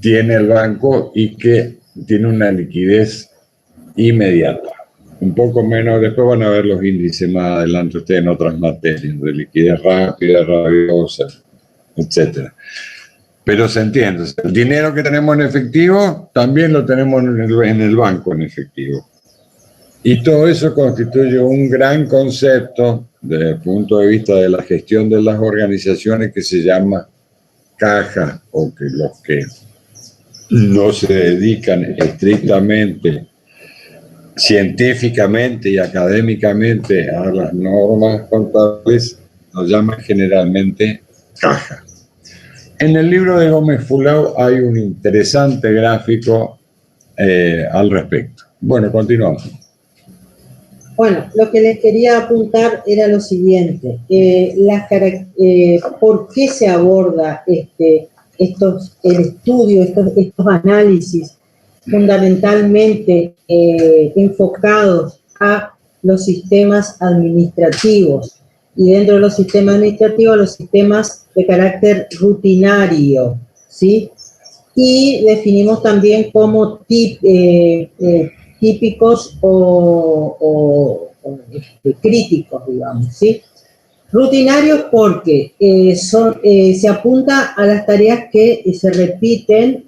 tiene el banco y que tiene una liquidez inmediata. Un poco menos, después van a ver los índices más adelante ustedes en otras materias, de liquidez rápida, rabiosa, etc. Pero se entiende, el dinero que tenemos en efectivo también lo tenemos en el banco en efectivo. Y todo eso constituye un gran concepto desde el punto de vista de la gestión de las organizaciones que se llama caja, o que los que no se dedican estrictamente, científicamente y académicamente a las normas contables, nos llaman generalmente caja. En el libro de Gómez Fulao hay un interesante gráfico al respecto. Bueno, continuamos. Bueno, lo que les quería apuntar era lo siguiente. ¿Por qué se aborda el estudio, estos análisis fundamentalmente enfocados a los sistemas administrativos? Y dentro de los sistemas administrativos, los sistemas de carácter rutinario, ¿sí? Y definimos también como típicos o críticos, digamos, ¿sí? Rutinarios porque se apunta a las tareas que se repiten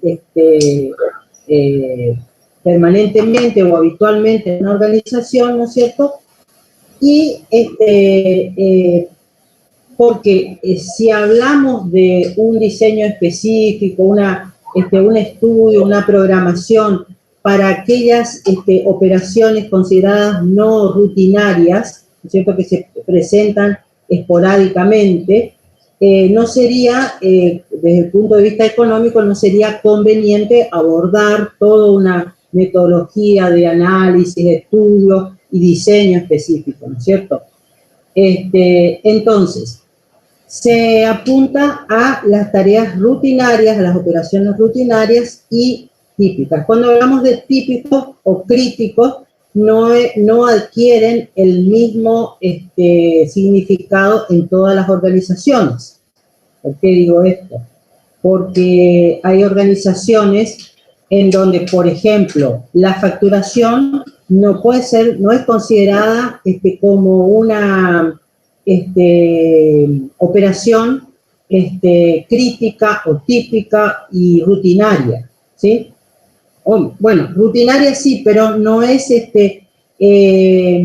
permanentemente o habitualmente en una organización, ¿no es cierto? Y porque si hablamos de un diseño específico, un estudio, una programación para aquellas operaciones consideradas no rutinarias, ¿no es cierto?, que se presentan esporádicamente, no sería, desde el punto de vista económico, no sería conveniente abordar toda una metodología de análisis, estudio y diseño específico, ¿no es cierto? Entonces, se apunta a las tareas rutinarias, a las operaciones rutinarias y típicas. Cuando hablamos de típicos o críticos, no adquieren el mismo significado en todas las organizaciones. ¿Por qué digo esto? Porque hay organizaciones en donde, por ejemplo, la facturación no es considerada como una operación crítica o típica y rutinaria, ¿sí? Bueno, rutinaria sí, pero no es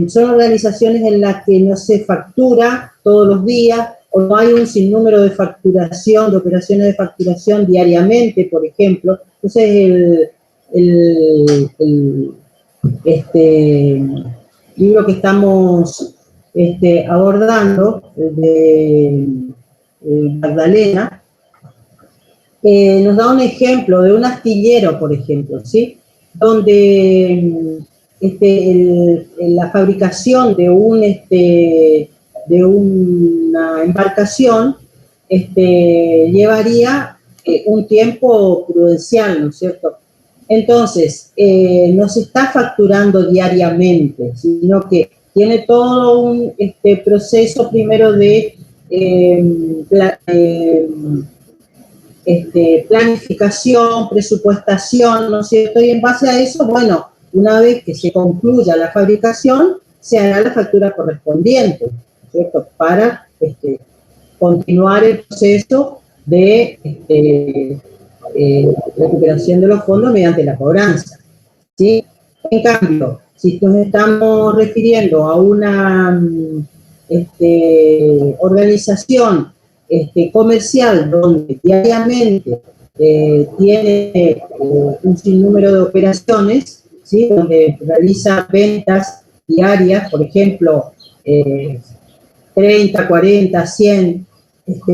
son organizaciones en las que no se factura todos los días o no hay un sinnúmero de facturación, de operaciones de facturación diariamente, por ejemplo. Entonces, el libro que estamos abordando, de Magdalena, nos da un ejemplo de un astillero, por ejemplo, ¿sí? Donde la fabricación de una embarcación llevaría un tiempo prudencial, ¿no es cierto? Entonces, no se está facturando diariamente, sino que tiene todo un proceso primero de planificación, presupuestación, ¿no es cierto? Y en base a eso, bueno, una vez que se concluya la fabricación, se hará la factura correspondiente, ¿no es cierto? Para continuar el proceso de recuperación de los fondos mediante la cobranza, ¿sí? En cambio, si nos estamos refiriendo a una organización comercial donde diariamente tiene un sinnúmero de operaciones, ¿sí? Donde realiza ventas diarias, por ejemplo, 30, 40, 100,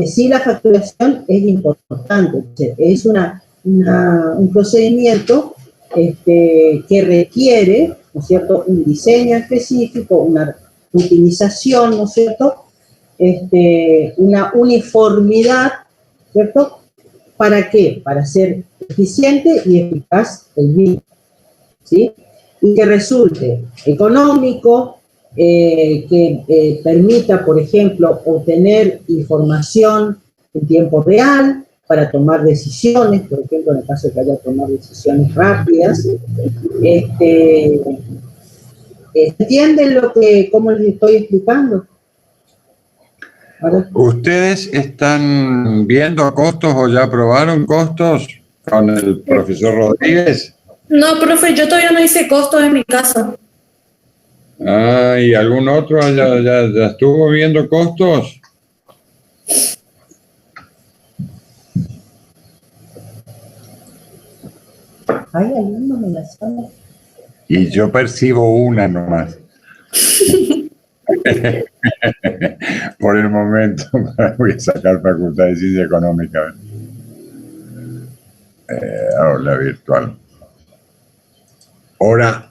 sí, la facturación es importante, es un procedimiento que requiere, ¿no es cierto?, un diseño específico, una utilización, ¿no es cierto?, una uniformidad, ¿cierto? ¿Para qué? Para ser eficiente y eficaz el mismo, ¿sí? Y que resulte económico, que permita, por ejemplo, obtener información en tiempo real para tomar decisiones, por ejemplo, en el caso de que haya que tomar decisiones rápidas. ¿Entienden cómo les estoy explicando? ¿Ustedes están viendo costos o ya aprobaron costos con el profesor Rodríguez? No, profe, yo todavía no hice costos en mi casa. Ah, ¿y algún otro ya estuvo viendo costos? ¿Hay alumnos en la sala? Y yo percibo una nomás. Por el momento voy a sacar Facultad de Ciencia Económica. Aula virtual. Ahora,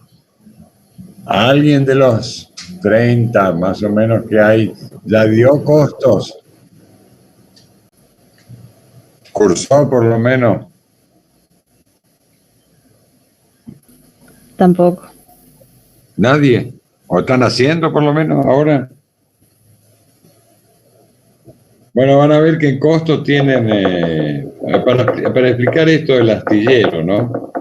¿a alguien de los 30 más o menos que hay ya dio costos? ¿Cursó por lo menos? Tampoco. ¿Nadie? ¿O están haciendo por lo menos ahora? Bueno, van a ver que en costos tienen, para explicar esto del astillero, ¿no?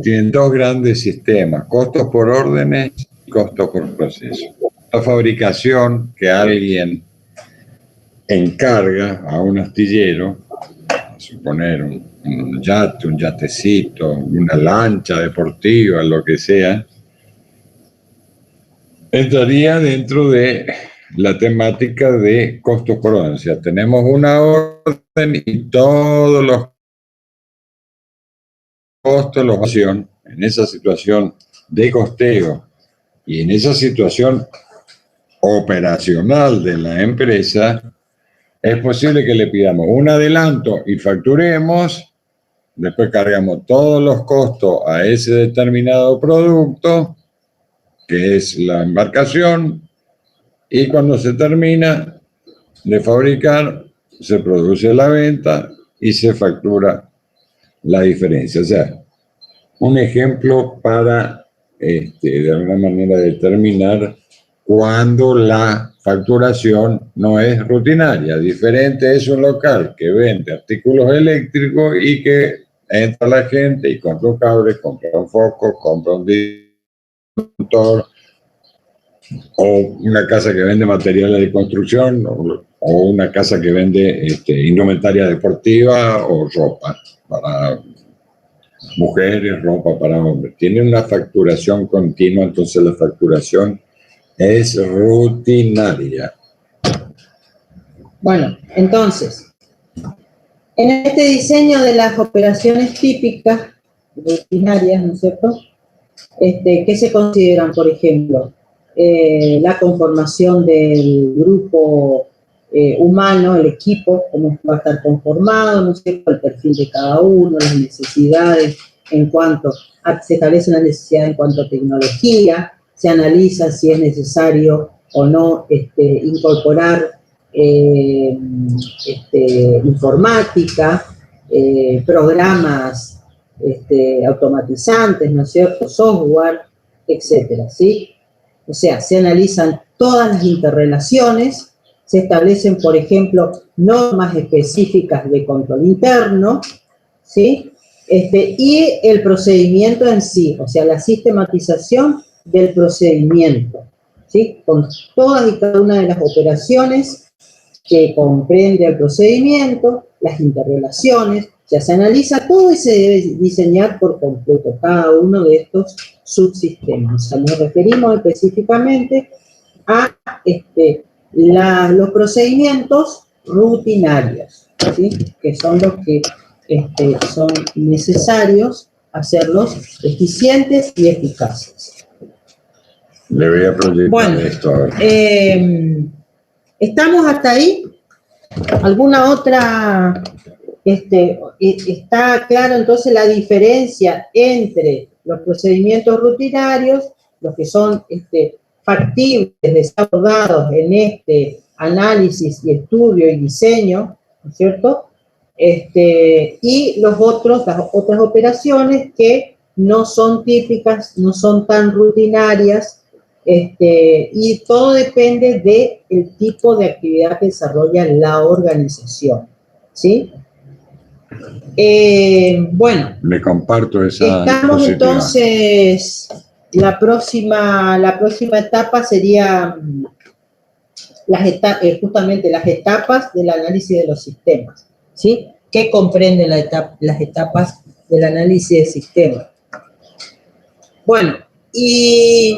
Tienen dos grandes sistemas, costos por órdenes y costos por proceso. La fabricación que alguien encarga a un astillero, a suponer un yate, un yatecito, una lancha deportiva, lo que sea, entraría dentro de la temática de costos por orden. O sea, tenemos una orden y todos los costos los hacen en esa situación de costeo y en esa situación operacional de la empresa, es posible que le pidamos un adelanto y facturemos, después cargamos todos los costos a ese determinado producto, que es la embarcación, y cuando se termina de fabricar, se produce la venta y se factura la diferencia. O sea, un ejemplo para, de alguna manera, determinar cuando la facturación no es rutinaria. Diferente es un local que vende artículos eléctricos y que entra la gente y compra un cable, compra un foco, compra un disjuntor, o una casa que vende materiales de construcción, o una casa que vende indumentaria deportiva o ropa para mujeres, ropa para hombres. Tiene una facturación continua, entonces la facturación es rutinaria. Bueno, entonces, en este diseño de las operaciones típicas, rutinarias, ¿no es cierto? ¿Qué se consideran, por ejemplo? La conformación del grupo humano, el equipo, cómo va a estar conformado, ¿no es cierto? El perfil de cada uno, las necesidades en cuanto se establece una necesidad en cuanto a tecnología, se analiza si es necesario o no incorporar informática, programas automatizantes, ¿no es cierto? Software, etcétera, ¿sí? O sea, se analizan todas las interrelaciones, se establecen, por ejemplo, normas específicas de control interno, ¿sí? Y el procedimiento en sí, o sea, la sistematización del procedimiento, ¿sí? Con todas y cada una de las operaciones que comprende el procedimiento, las interrelaciones, ya se analiza todo y se debe diseñar por completo cada uno de estos subsistemas. O sea, nos referimos específicamente a los procedimientos rutinarios, ¿sí? Que son los que son necesarios hacerlos eficientes y eficaces. Le voy a proyectar esto ahora. ¿Estamos hasta ahí? ¿Alguna otra? Está claro entonces la diferencia entre los procedimientos rutinarios, los que son factibles de ser abordados en este análisis y estudio y diseño, ¿no es cierto? Y las otras operaciones que no son típicas, no son tan rutinarias, y todo depende del tipo de actividad que desarrolla la organización, ¿sí? Bueno, le comparto esa estamos entonces, la próxima etapa sería justamente las etapas del análisis de los sistemas, ¿sí? ¿Qué comprenden las etapas del análisis de sistemas? Bueno, y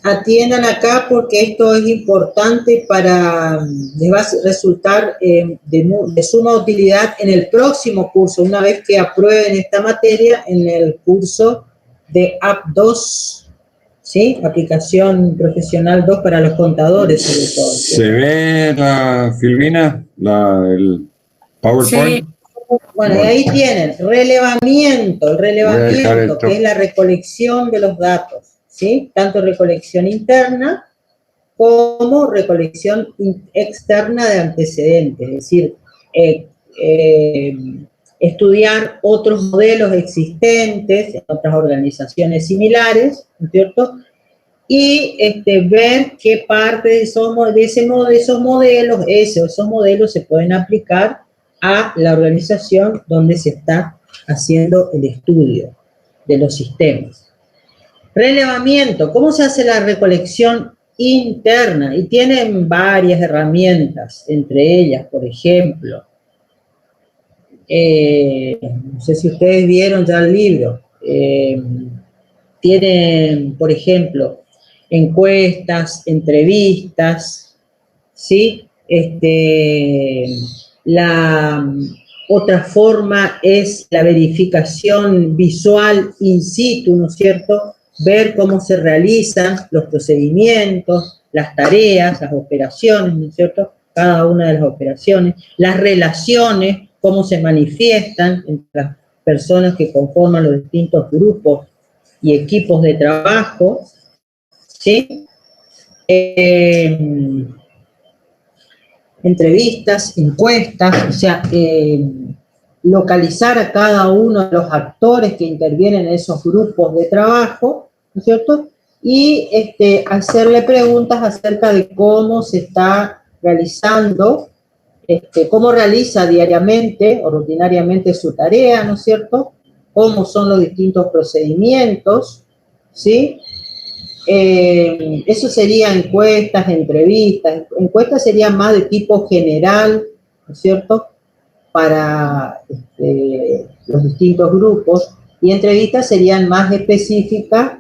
atiendan acá porque esto es importante les va a resultar de suma utilidad en el próximo curso, una vez que aprueben esta materia en el curso de AP 2, ¿sí? Aplicación Profesional 2 para los contadores, sobre todo. ¿Se ve, Silvina, el PowerPoint? Sí. Bueno, y ahí tienen el relevamiento, que es la recolección de los datos, ¿sí? Tanto recolección interna como recolección externa de antecedentes, es decir, estudiar otros modelos existentes en otras organizaciones similares, ¿no es cierto? Y ver qué parte de esos modelos se pueden aplicar a la organización donde se está haciendo el estudio de los sistemas. Relevamiento, ¿cómo se hace la recolección interna? Y tienen varias herramientas, entre ellas, por ejemplo, no sé si ustedes vieron ya el libro, tienen, por ejemplo, encuestas, entrevistas, ¿sí? La otra forma es la verificación visual in situ, ¿no es cierto? Ver cómo se realizan los procedimientos, las tareas, las operaciones, ¿no es cierto? Cada una de las operaciones, las relaciones, cómo se manifiestan entre las personas que conforman los distintos grupos y equipos de trabajo, ¿sí? Entrevistas, encuestas, o sea, localizar a cada uno de los actores que intervienen en esos grupos de trabajo, ¿no es cierto? Y hacerle preguntas acerca de cómo se está realizando, cómo realiza diariamente o rutinariamente su tarea, ¿no es cierto? Cómo son los distintos procedimientos, ¿sí? Eso sería encuestas, entrevistas. Encuestas serían más de tipo general, ¿no es cierto? Para los distintos grupos. Y entrevistas serían más específicas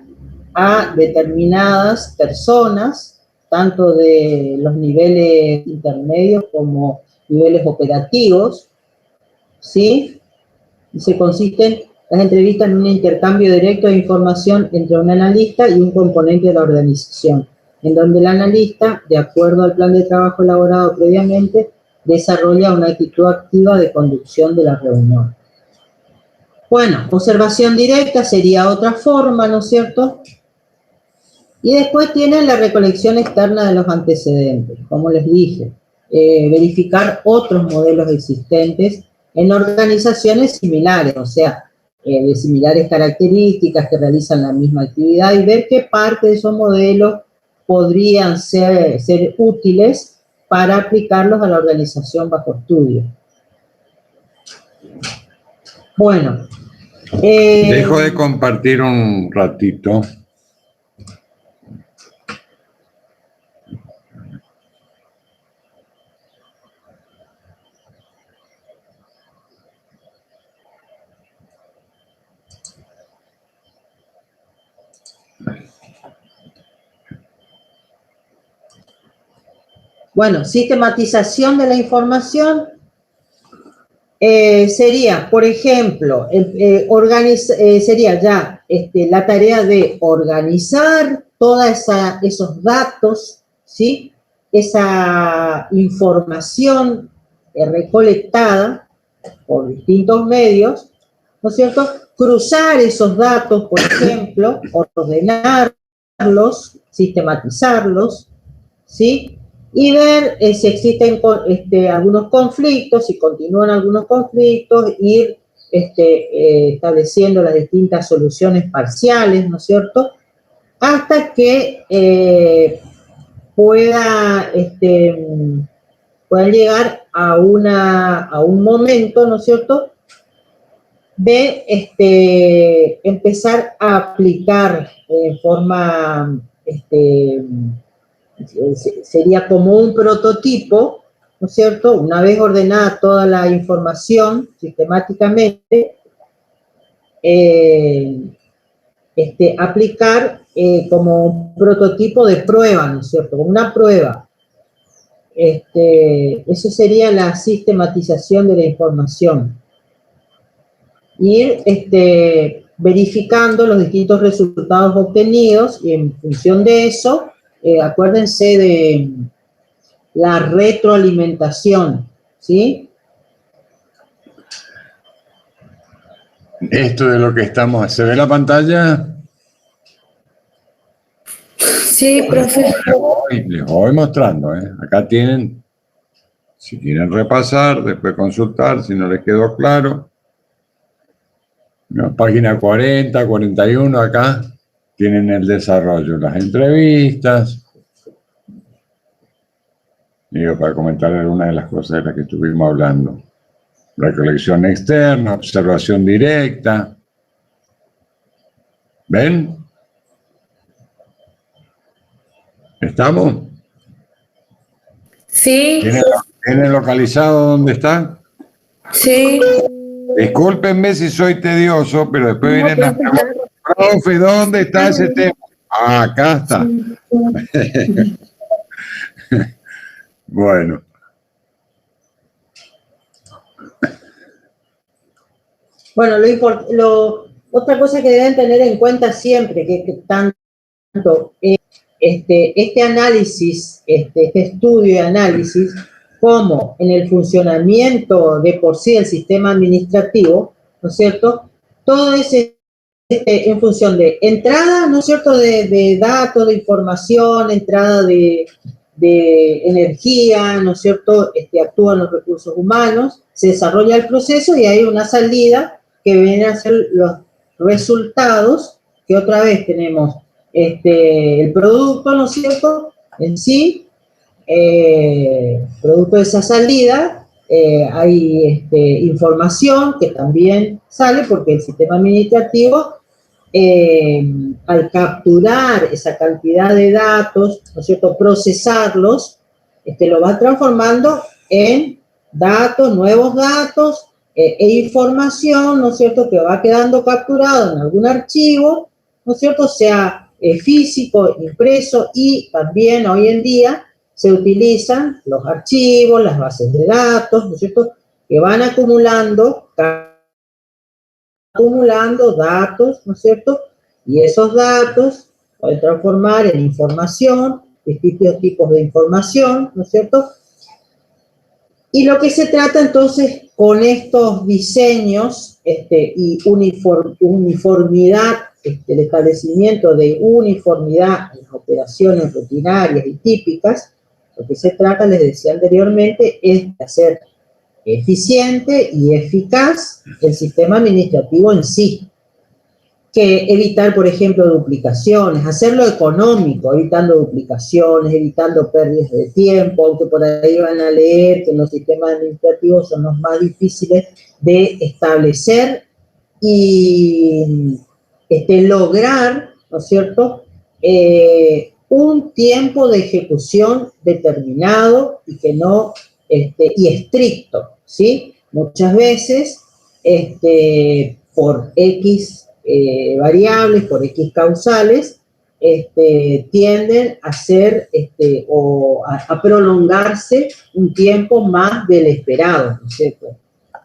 a determinadas personas, tanto de los niveles intermedios como niveles operativos, ¿sí? Y las entrevistas en un intercambio directo de información entre un analista y un componente de la organización, en donde el analista, de acuerdo al plan de trabajo elaborado previamente, desarrolla una actitud activa de conducción de la reunión. Bueno, observación directa sería otra forma, ¿no es cierto? Y después tienen la recolección externa de los antecedentes, como les dije, verificar otros modelos existentes en organizaciones similares, o sea, de similares características que realizan la misma actividad y ver qué parte de esos modelos podrían ser útiles para aplicarlos a la organización bajo estudio. Bueno. Dejo de compartir un ratito. Bueno, sistematización de la información sería, por ejemplo, sería ya la tarea de organizar todos esos datos, ¿sí? Esa información recolectada por distintos medios, ¿no es cierto? Cruzar esos datos, por ejemplo, ordenarlos, sistematizarlos, ¿sí? Y ver si existen algunos conflictos, si continúan algunos conflictos, ir estableciendo las distintas soluciones parciales, ¿no es cierto? Hasta que puedan llegar a un momento, ¿no es cierto?, de empezar a aplicar en forma, sería como un prototipo, ¿no es cierto? Una vez ordenada toda la información sistemáticamente, aplicar como un prototipo de prueba, ¿no es cierto? Como una prueba. Eso sería la sistematización de la información. Ir verificando los distintos resultados obtenidos y en función de eso, acuérdense de la retroalimentación, ¿sí? Esto de lo que estamos... ¿Se ve la pantalla? Sí, profe. Les voy mostrando, ¿eh? Acá tienen, si quieren repasar, después consultar, si no les quedó claro. No, página 40, 41, acá tienen el desarrollo, las entrevistas. Digo, para comentar algunas de las cosas de las que estuvimos hablando. Recolección externa, observación directa. ¿Ven? ¿Estamos? Sí, ¿Tienen localizado dónde está? sí. Discúlpenme si soy tedioso, pero después vienen las preguntas. Profe, ¿dónde está ese tema? Ah, acá está. Bueno. Bueno, otra cosa que deben tener en cuenta siempre, que tanto este análisis, este estudio y análisis, como en el funcionamiento de por sí del sistema administrativo, ¿no es cierto? Todo es en función de entrada, ¿no es cierto?, de datos, de información, entrada de energía, ¿no es cierto?, actúan los recursos humanos, se desarrolla el proceso y hay una salida que vienen a ser los resultados, que otra vez tenemos el producto, ¿no es cierto?, en sí, producto de esa salida, hay información que también sale porque el sistema administrativo, al capturar esa cantidad de datos, ¿no es cierto?, procesarlos, lo va transformando en datos, nuevos datos, información, ¿no es cierto?, que va quedando capturado en algún archivo, ¿no es cierto?, sea físico, impreso, y también hoy en día se utilizan los archivos, las bases de datos, ¿no es cierto?, que van acumulando datos, ¿no es cierto?, y esos datos pueden transformar en información, distintos tipos de información, ¿no es cierto? Y lo que se trata entonces con estos diseños y uniformidad, el establecimiento de uniformidad en las operaciones rutinarias y típicas, lo que se trata, les decía anteriormente, es de hacer eficiente y eficaz el sistema administrativo en sí. Que evitar, por ejemplo, duplicaciones, hacerlo económico, evitando duplicaciones, evitando pérdidas de tiempo, aunque por ahí van a leer que los sistemas administrativos son los más difíciles de establecer y lograr, ¿no es cierto?, un tiempo de ejecución determinado y que no, y estricto, ¿sí? Muchas veces, por X variables, por X causales, tienden a ser o a prolongarse un tiempo más del esperado, ¿no es cierto?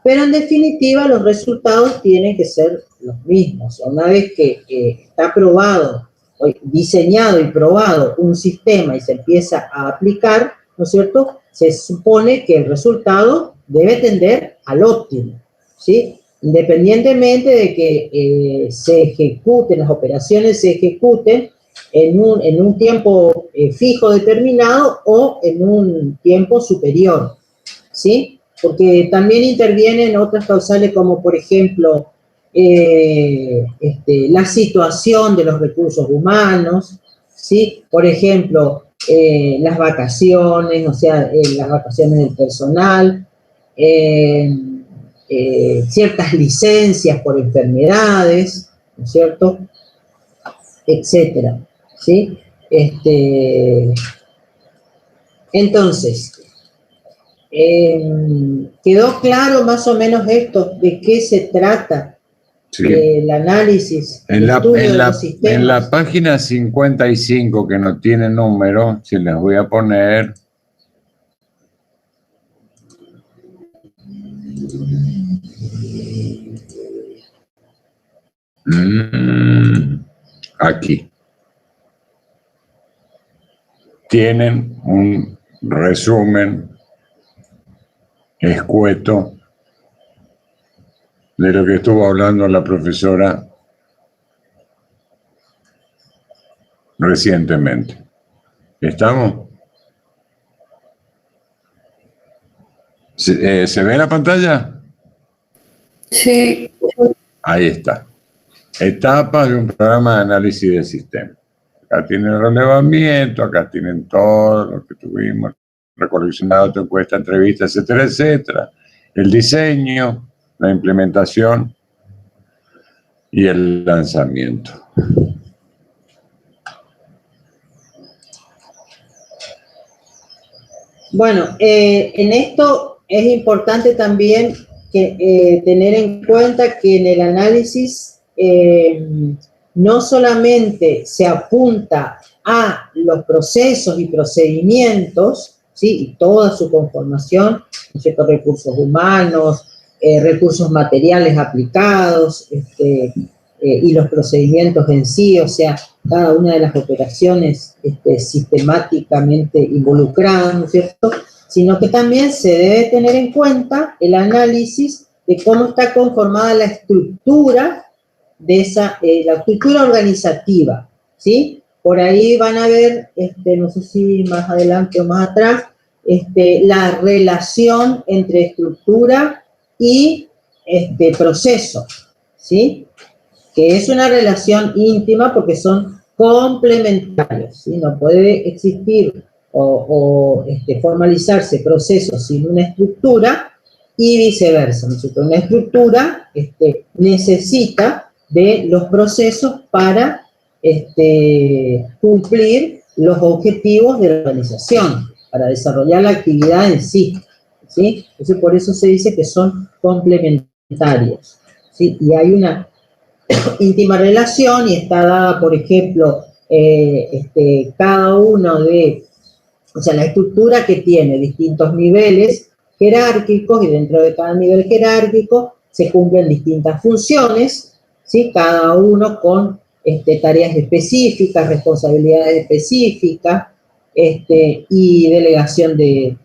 Pero en definitiva los resultados tienen que ser los mismos. Una vez que está probado, diseñado y probado un sistema y se empieza a aplicar, ¿no es cierto?, se supone que el resultado debe tender al óptimo, ¿sí? Independientemente de que se ejecuten, las operaciones se ejecuten en un tiempo fijo determinado o en un tiempo superior, ¿sí? Porque también intervienen otras causales como, por ejemplo, la situación de los recursos humanos, ¿sí? Por ejemplo, las vacaciones, o sea, las vacaciones del personal, ciertas licencias por enfermedades, ¿no es cierto?, etcétera, ¿sí? Entonces, ¿quedó claro más o menos esto de qué se trata? Sí. El análisis, el estudio de los sistemas. En la página 55, que no tiene número, si les voy a poner... Aquí. Tienen un resumen escueto de lo que estuvo hablando la profesora recientemente. ¿Estamos? ¿Se ve la pantalla? Sí. Ahí está. Etapas de un programa de análisis de sistemas. Acá tienen el relevamiento, acá tienen todo lo que tuvimos, recolección de datos, encuesta, entrevista, etcétera, etcétera. El diseño, la implementación y el lanzamiento. Bueno, en esto es importante también que, tener en cuenta que en el análisis no solamente se apunta a los procesos y procedimientos, ¿sí?, y toda su conformación, ¿no es cierto?, recursos humanos, recursos materiales aplicados, y los procedimientos en sí, o sea, cada una de las operaciones sistemáticamente involucradas, ¿no es cierto?, sino que también se debe tener en cuenta el análisis de cómo está conformada la estructura de esa, la estructura organizativa, ¿sí? Por ahí van a ver, no sé si más adelante o más atrás, la relación entre estructura y proceso, ¿sí?, que es una relación íntima porque son complementarios, ¿sí? No puede existir o formalizarse procesos sin una estructura y viceversa, ¿no es cierto? Una estructura necesita de los procesos para cumplir los objetivos de la organización, para desarrollar la actividad en sí, ¿sí? Entonces, por eso se dice que son complementarios, ¿sí? Y hay una íntima relación y está dada, por ejemplo, cada uno de, o sea, la estructura que tiene distintos niveles jerárquicos y dentro de cada nivel jerárquico se cumplen distintas funciones, ¿sí? Cada uno con tareas específicas, responsabilidades específicas y delegaciones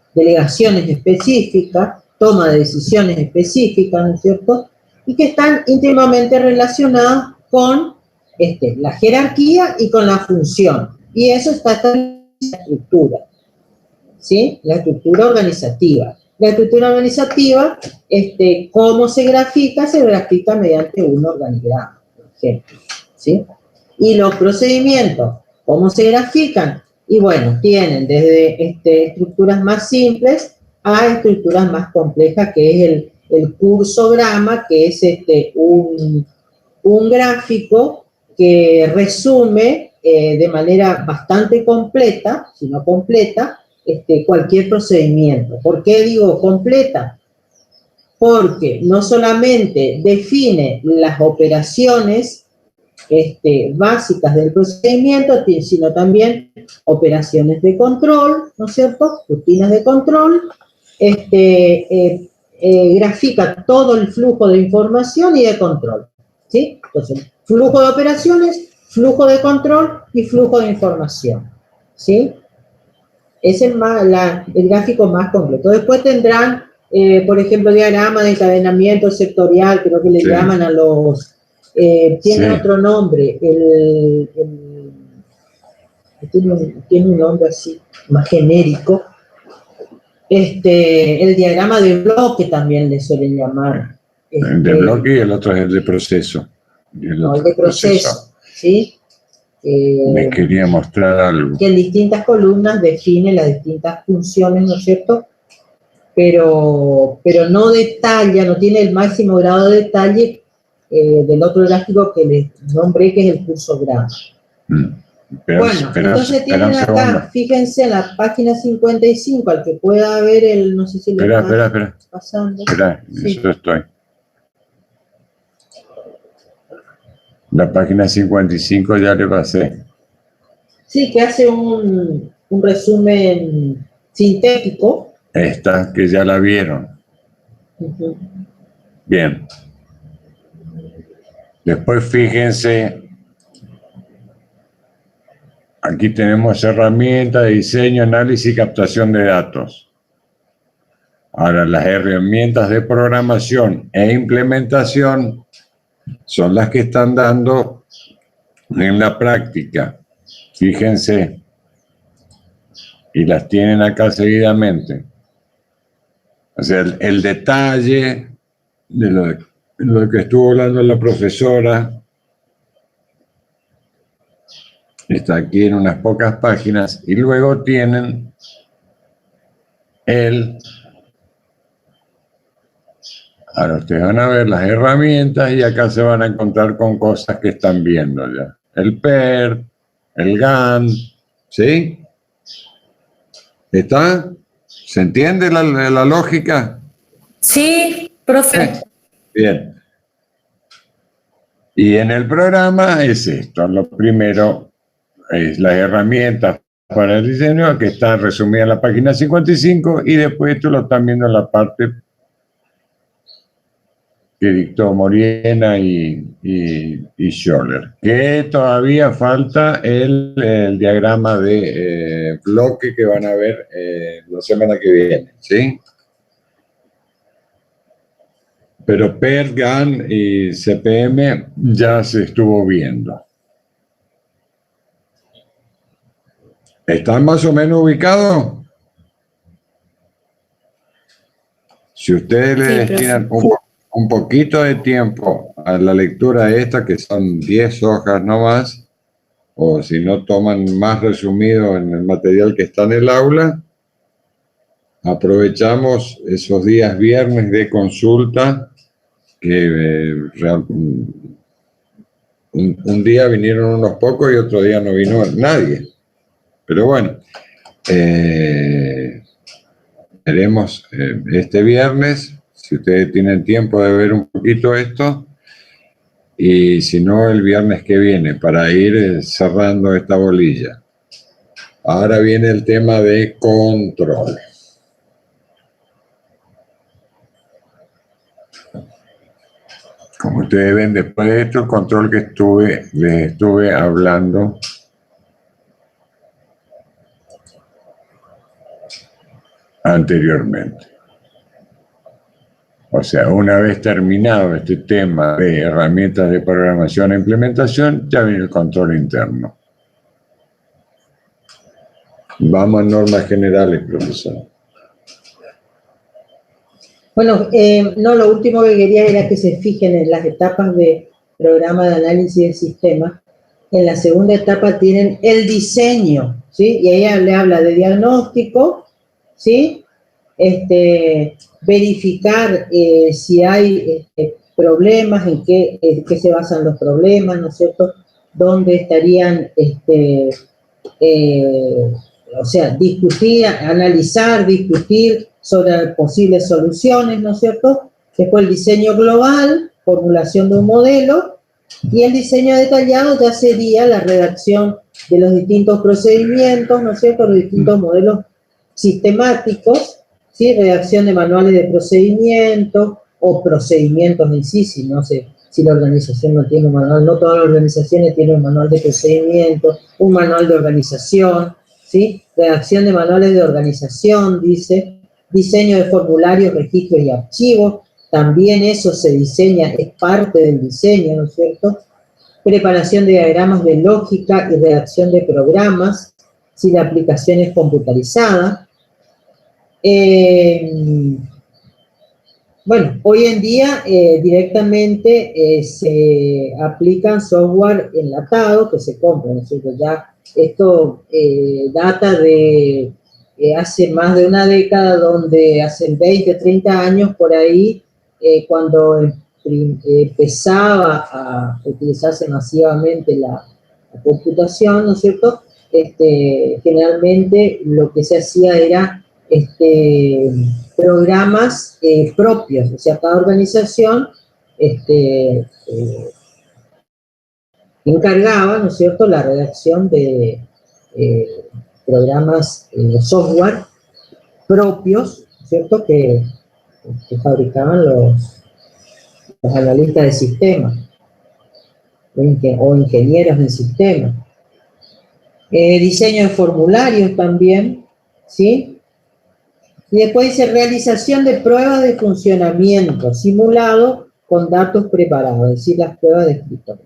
específicas, toma de decisiones específicas, ¿no es cierto? Y que están íntimamente relacionadas con la jerarquía y con la función. Y eso está en la estructura, ¿sí? La estructura organizativa. La estructura organizativa, ¿cómo se grafica? Se grafica mediante un organigrama, por ejemplo, ¿sí? Y los procedimientos, ¿cómo se grafican? Y bueno, tienen desde estructuras más simples a estructuras más complejas, que es el cursograma, que es un gráfico que resume de manera bastante completa, si no completa, cualquier procedimiento. ¿Por qué digo completa? Porque no solamente define las operaciones básicas del procedimiento, sino también operaciones de control, ¿no es cierto? Rutinas de control, grafica todo el flujo de información y de control, ¿sí? Entonces, flujo de operaciones, flujo de control y flujo de información, ¿sí? Es el gráfico más completo. Después tendrán, por ejemplo, diagrama de encadenamiento sectorial, creo que le llaman a los... tiene otro nombre, tiene un nombre así, más genérico. El diagrama de bloque también le suelen llamar. El de bloque y el otro es el de proceso. No, el de proceso, ¿sí? Me quería mostrar algo. Que en distintas columnas define las distintas funciones, ¿no es cierto? Pero no detalla, no tiene el máximo grado de detalle del otro gráfico que les nombré, que es el cursograma. Bueno, entonces tienen acá, fíjense en la página 55, al que pueda ver no sé si le está pasando. Espera, eso estoy. La página 55 ya le pasé. Sí, que hace un resumen sintético. Esta, que ya la vieron. Bien. Después fíjense, aquí tenemos herramientas de diseño, análisis y captación de datos. Ahora, las herramientas de programación e implementación son las que están dando en la práctica. Fíjense, y las tienen acá seguidamente. O sea, el detalle de lo que estuvo hablando la profesora está aquí en unas pocas páginas, y luego tienen ahora ustedes van a ver las herramientas y acá se van a encontrar con cosas que están viendo ya. El PERT, el GAN, ¿sí? ¿Está? ¿Se entiende la lógica? Sí, profe. Bien. Y en el programa es esto. Lo primero es las herramientas para el diseño, que está resumida en la página 55, y después esto lo están viendo en la parte que dictó Moriena y Scholler. Que todavía falta el diagrama de bloque que van a ver la semana que viene, ¿sí? Pero PERT, GAN y CPM ya se estuvo viendo. ¿Están más o menos ubicados? Si ustedes le destinan un poquito de tiempo a la lectura de esta, que son 10 hojas nomás, o si no toman más resumido en el material que está en el aula, aprovechamos esos días viernes de consulta, que un día vinieron unos pocos y otro día no vino nadie. Pero bueno, veremos este viernes, si ustedes tienen tiempo de ver un poquito esto, y si no, el viernes que viene, para ir cerrando esta bolilla. Ahora viene el tema de control. Como ustedes ven, después de esto, el control que les estuve hablando anteriormente. O sea, una vez terminado este tema de herramientas de programación e implementación, ya viene el control interno. Vamos a normas generales, profesor. Bueno, no, lo último que quería era que se fijen en las etapas de programa de análisis de sistemas. En la segunda etapa tienen el diseño, ¿sí? Y ella le habla de diagnóstico, ¿sí? Verificar si hay problemas, en qué se basan los problemas, ¿no es cierto? Dónde estarían, o sea, discutir, analizar, discutir sobre posibles soluciones, ¿no es cierto? Después el diseño global, formulación de un modelo, y el diseño detallado ya sería la redacción de los distintos procedimientos, ¿no es cierto? Los distintos modelos sistemáticos, ¿sí? Redacción de manuales de procedimientos o procedimientos en sí, si no sé, si la organización no tiene un manual, no todas las organizaciones tienen un manual de procedimientos, un manual de organización, ¿sí? Redacción de manuales de organización, dice, diseño de formularios, registros y archivos, también eso se diseña, es parte del diseño, ¿no es cierto? Preparación de diagramas de lógica y redacción de programas, si la aplicación es computarizada. Bueno, hoy en día directamente se aplican software enlatado que se compra, ¿no es cierto? Ya esto data de hace más de una década, donde hace 20, 30 años por ahí, cuando empezaba a utilizarse masivamente la computación, ¿no es cierto? Generalmente lo que se hacía era programas propios, o sea, cada organización encargaba, ¿no es cierto?, la redacción de programas software propios, ¿no es cierto?, que fabricaban los analistas de sistemas o ingenieros de sistemas. Diseño de formularios también, ¿sí? Y después dice realización de pruebas de funcionamiento simulado con datos preparados, es decir, las pruebas de escritorio,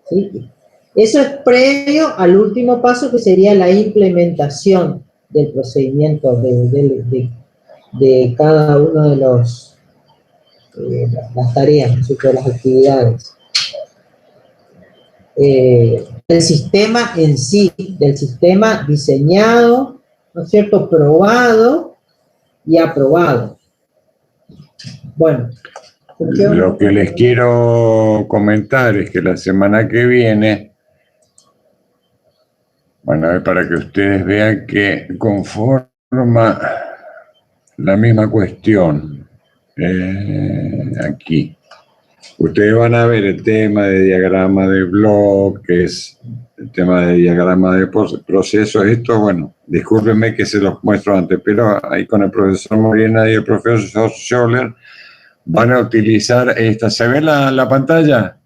¿sí? Eso es previo al último paso, que sería la implementación del procedimiento de cada uno de las tareas, de las actividades. El sistema en sí, del sistema diseñado, ¿no es cierto?, probado y aprobado. Bueno. Lo que les quiero comentar es que la semana que viene, bueno, para que ustedes vean que conforma la misma cuestión aquí. Ustedes van a ver el tema de diagrama de bloques, el tema de diagrama de procesos. Esto, bueno, discúlpenme que se los muestro antes, pero ahí con el profesor Morena y el profesor Scholler van a utilizar esta. ¿Se ve la pantalla?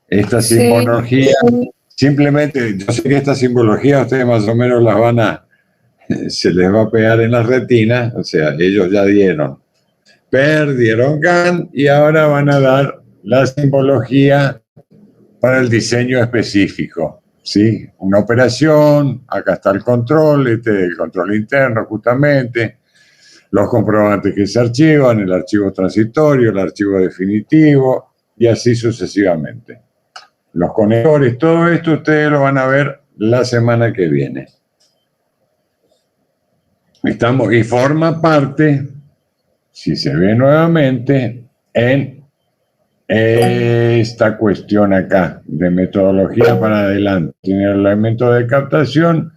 Esta simbología. Simplemente, yo sé que esta simbología ustedes más o menos las van a, se les va a pegar en las retinas, o sea, ellos ya perdieron GAN y ahora van a dar la simbología para el diseño específico, ¿sí? Una operación, acá está el control, el control interno justamente, los comprobantes que se archivan, el archivo transitorio, el archivo definitivo y así sucesivamente. Los conectores, todo esto ustedes lo van a ver la semana que viene. Y forma parte, si se ve nuevamente, en esta cuestión acá, de metodología para adelante. Tiene el elemento de captación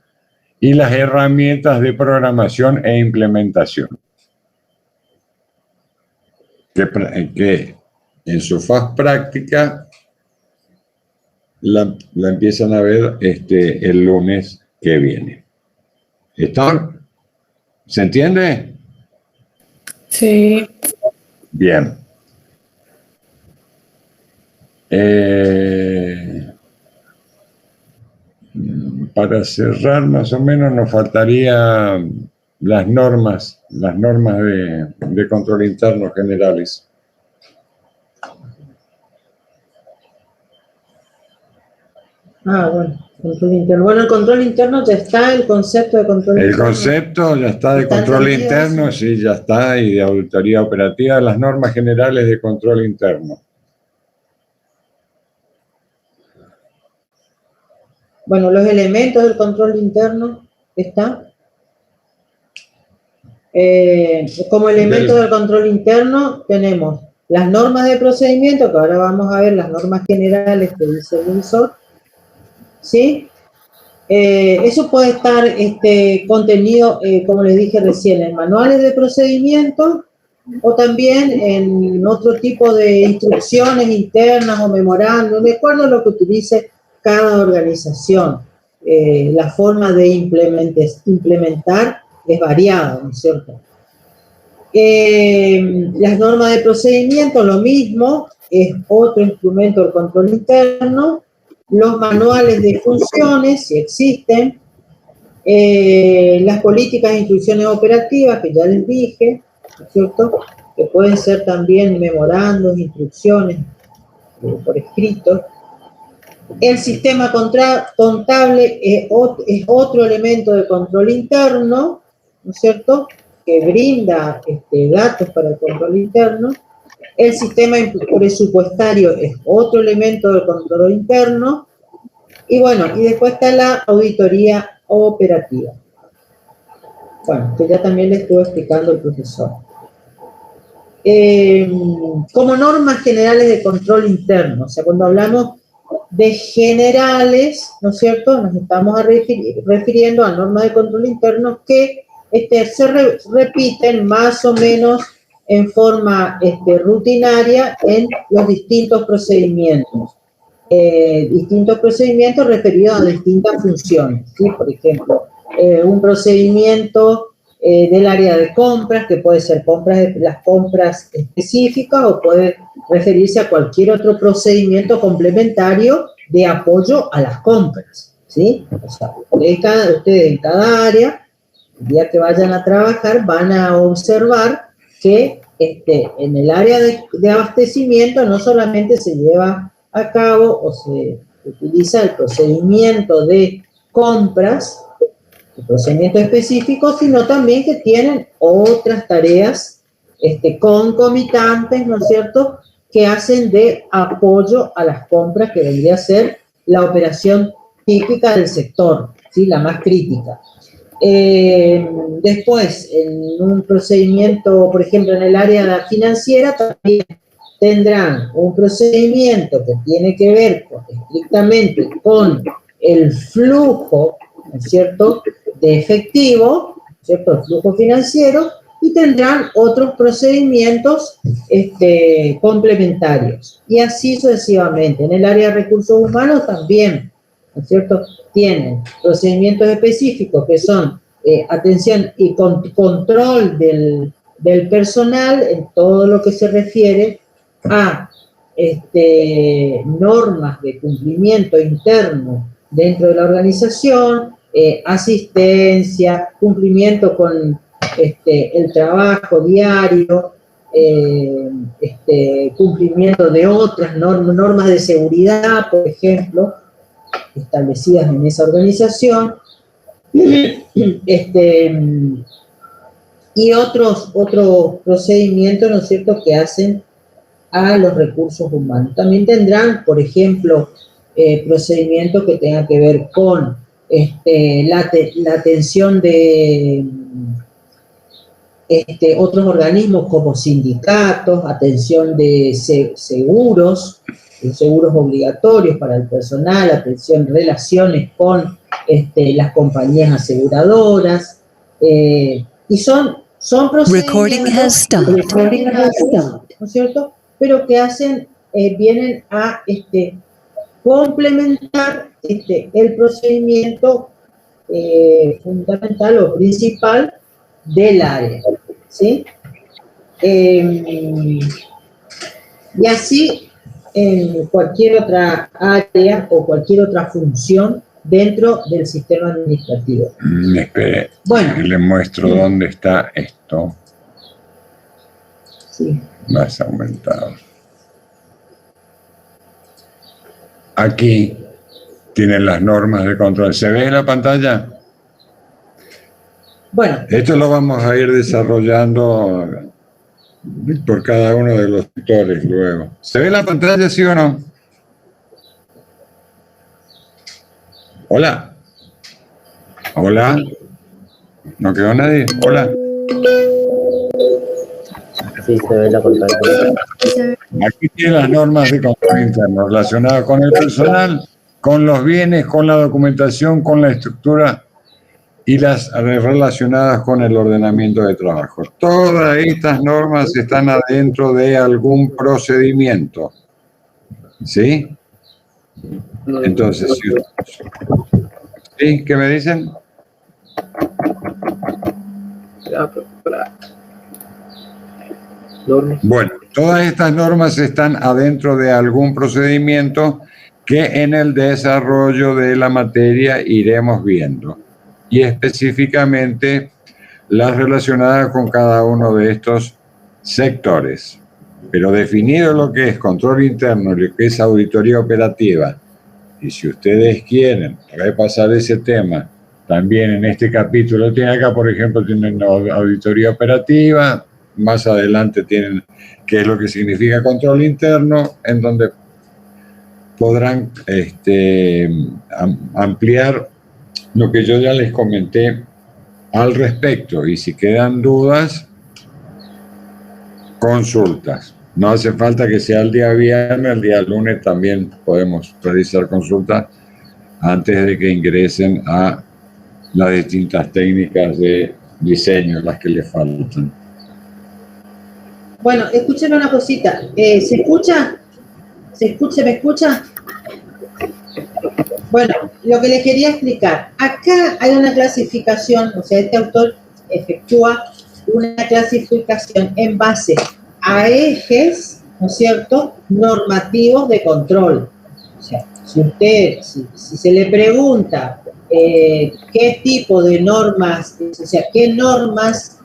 y las herramientas de programación e implementación, que en su faz práctica la empiezan a ver el lunes que viene. ¿Está? ¿Se entiende? Sí. Bien. Para cerrar, más o menos, nos faltaría las normas de control interno generales. Bueno, control interno. Bueno, el control interno ya está, el concepto de control interno. El concepto ya está de control interno, sí, ya está, y de auditoría operativa, las normas generales de control interno. Bueno, los elementos del control interno están. Como elementos del control interno tenemos las normas de procedimiento, que ahora vamos a ver las normas generales que dice el ISO, ¿sí? Eso puede estar contenido, como les dije recién, en manuales de procedimiento o también en otro tipo de instrucciones internas o memorándum, de acuerdo a lo que utilice cada organización. La forma de implementar es variada, ¿no es cierto? Las normas de procedimiento, lo mismo, es otro instrumento del control interno. Los manuales de funciones, si existen, las políticas e instrucciones operativas, que ya les dije, ¿no es cierto?, que pueden ser también memorandos, instrucciones por escrito. El sistema contable es otro elemento de control interno, ¿no es cierto?, que brinda datos para el control interno. El sistema presupuestario es otro elemento del control interno. Y bueno, y después está la auditoría operativa. Bueno, que ya también le estuvo explicando el profesor. Como normas generales de control interno, o sea, cuando hablamos de generales, ¿no es cierto?, nos estamos refiriendo a normas de control interno que se repiten más o menos en forma rutinaria en los distintos procedimientos. Distintos procedimientos referidos a distintas funciones, ¿sí? Por ejemplo, un procedimiento del área de compras, que puede ser las compras específicas o puede referirse a cualquier otro procedimiento complementario de apoyo a las compras, ¿sí? O sea, ustedes en cada área, el día que vayan a trabajar, van a observar que en el área de abastecimiento no solamente se lleva a cabo o se utiliza el procedimiento de compras, el procedimiento específico, sino también que tienen otras tareas concomitantes, ¿no es cierto?, que hacen de apoyo a las compras, que vendría a ser la operación típica del sector, ¿sí?, la más crítica. Después, en un procedimiento, por ejemplo, en el área financiera, también tendrán un procedimiento que tiene que ver estrictamente con el flujo, ¿no es cierto?, de efectivo, ¿no es cierto?, el flujo financiero, y tendrán otros procedimientos complementarios. Y así sucesivamente. En el área de recursos humanos también, ¿no es cierto?, tienen procedimientos específicos que son atención y control del personal en todo lo que se refiere a normas de cumplimiento interno dentro de la organización, asistencia, cumplimiento con el trabajo diario, cumplimiento de otras normas de seguridad, por ejemplo, establecidas en esa organización, y otros procedimientos, ¿no es cierto?, que hacen a los recursos humanos. También tendrán, por ejemplo, procedimientos que tengan que ver con la atención de otros organismos como sindicatos, atención de seguros obligatorios para el personal, relaciones con las compañías aseguradoras, y son Recording has procedimientos, stopped. ¿no es cierto? Pero que vienen a complementar el procedimiento fundamental o principal del área, ¿sí? Y así en cualquier otra área o cualquier otra función dentro del sistema administrativo. Espere, Bueno. le muestro dónde está esto. Sí. Más aumentado. Aquí tienen las normas de control. ¿Se ve en la pantalla? Bueno. Esto lo vamos a ir desarrollando por cada uno de los sectores luego. ¿Se ve la pantalla, sí o no? Hola. Hola. ¿No quedó nadie? Hola. Sí, se ve la pantalla. Aquí tiene las normas de control interno relacionadas con el personal, con los bienes, con la documentación, con la estructura y las relacionadas con el ordenamiento de trabajo. Todas estas normas están adentro de algún procedimiento. ¿Sí? Entonces, ¿sí? ¿Qué me dicen? Bueno, todas estas normas están adentro de algún procedimiento que en el desarrollo de la materia iremos viendo, y específicamente las relacionadas con cada uno de estos sectores. Pero definido lo que es control interno y lo que es auditoría operativa, y si ustedes quieren repasar ese tema, también en este capítulo tienen acá, por ejemplo, tienen auditoría operativa, más adelante tienen qué es lo que significa control interno, en donde podrán ampliar lo que yo ya les comenté al respecto, y si quedan dudas, consultas. No hace falta que sea el día viernes, el día lunes también podemos realizar consultas antes de que ingresen a las distintas técnicas de diseño, las que les faltan. Bueno, escúcheme una cosita. ¿Se escucha? ¿Me escucha? Bueno, lo que les quería explicar. Acá hay una clasificación, o sea, este autor efectúa una clasificación en base a ejes, ¿no es cierto?, normativos de control. O sea, si se le pregunta qué tipo de normas, o sea, qué normas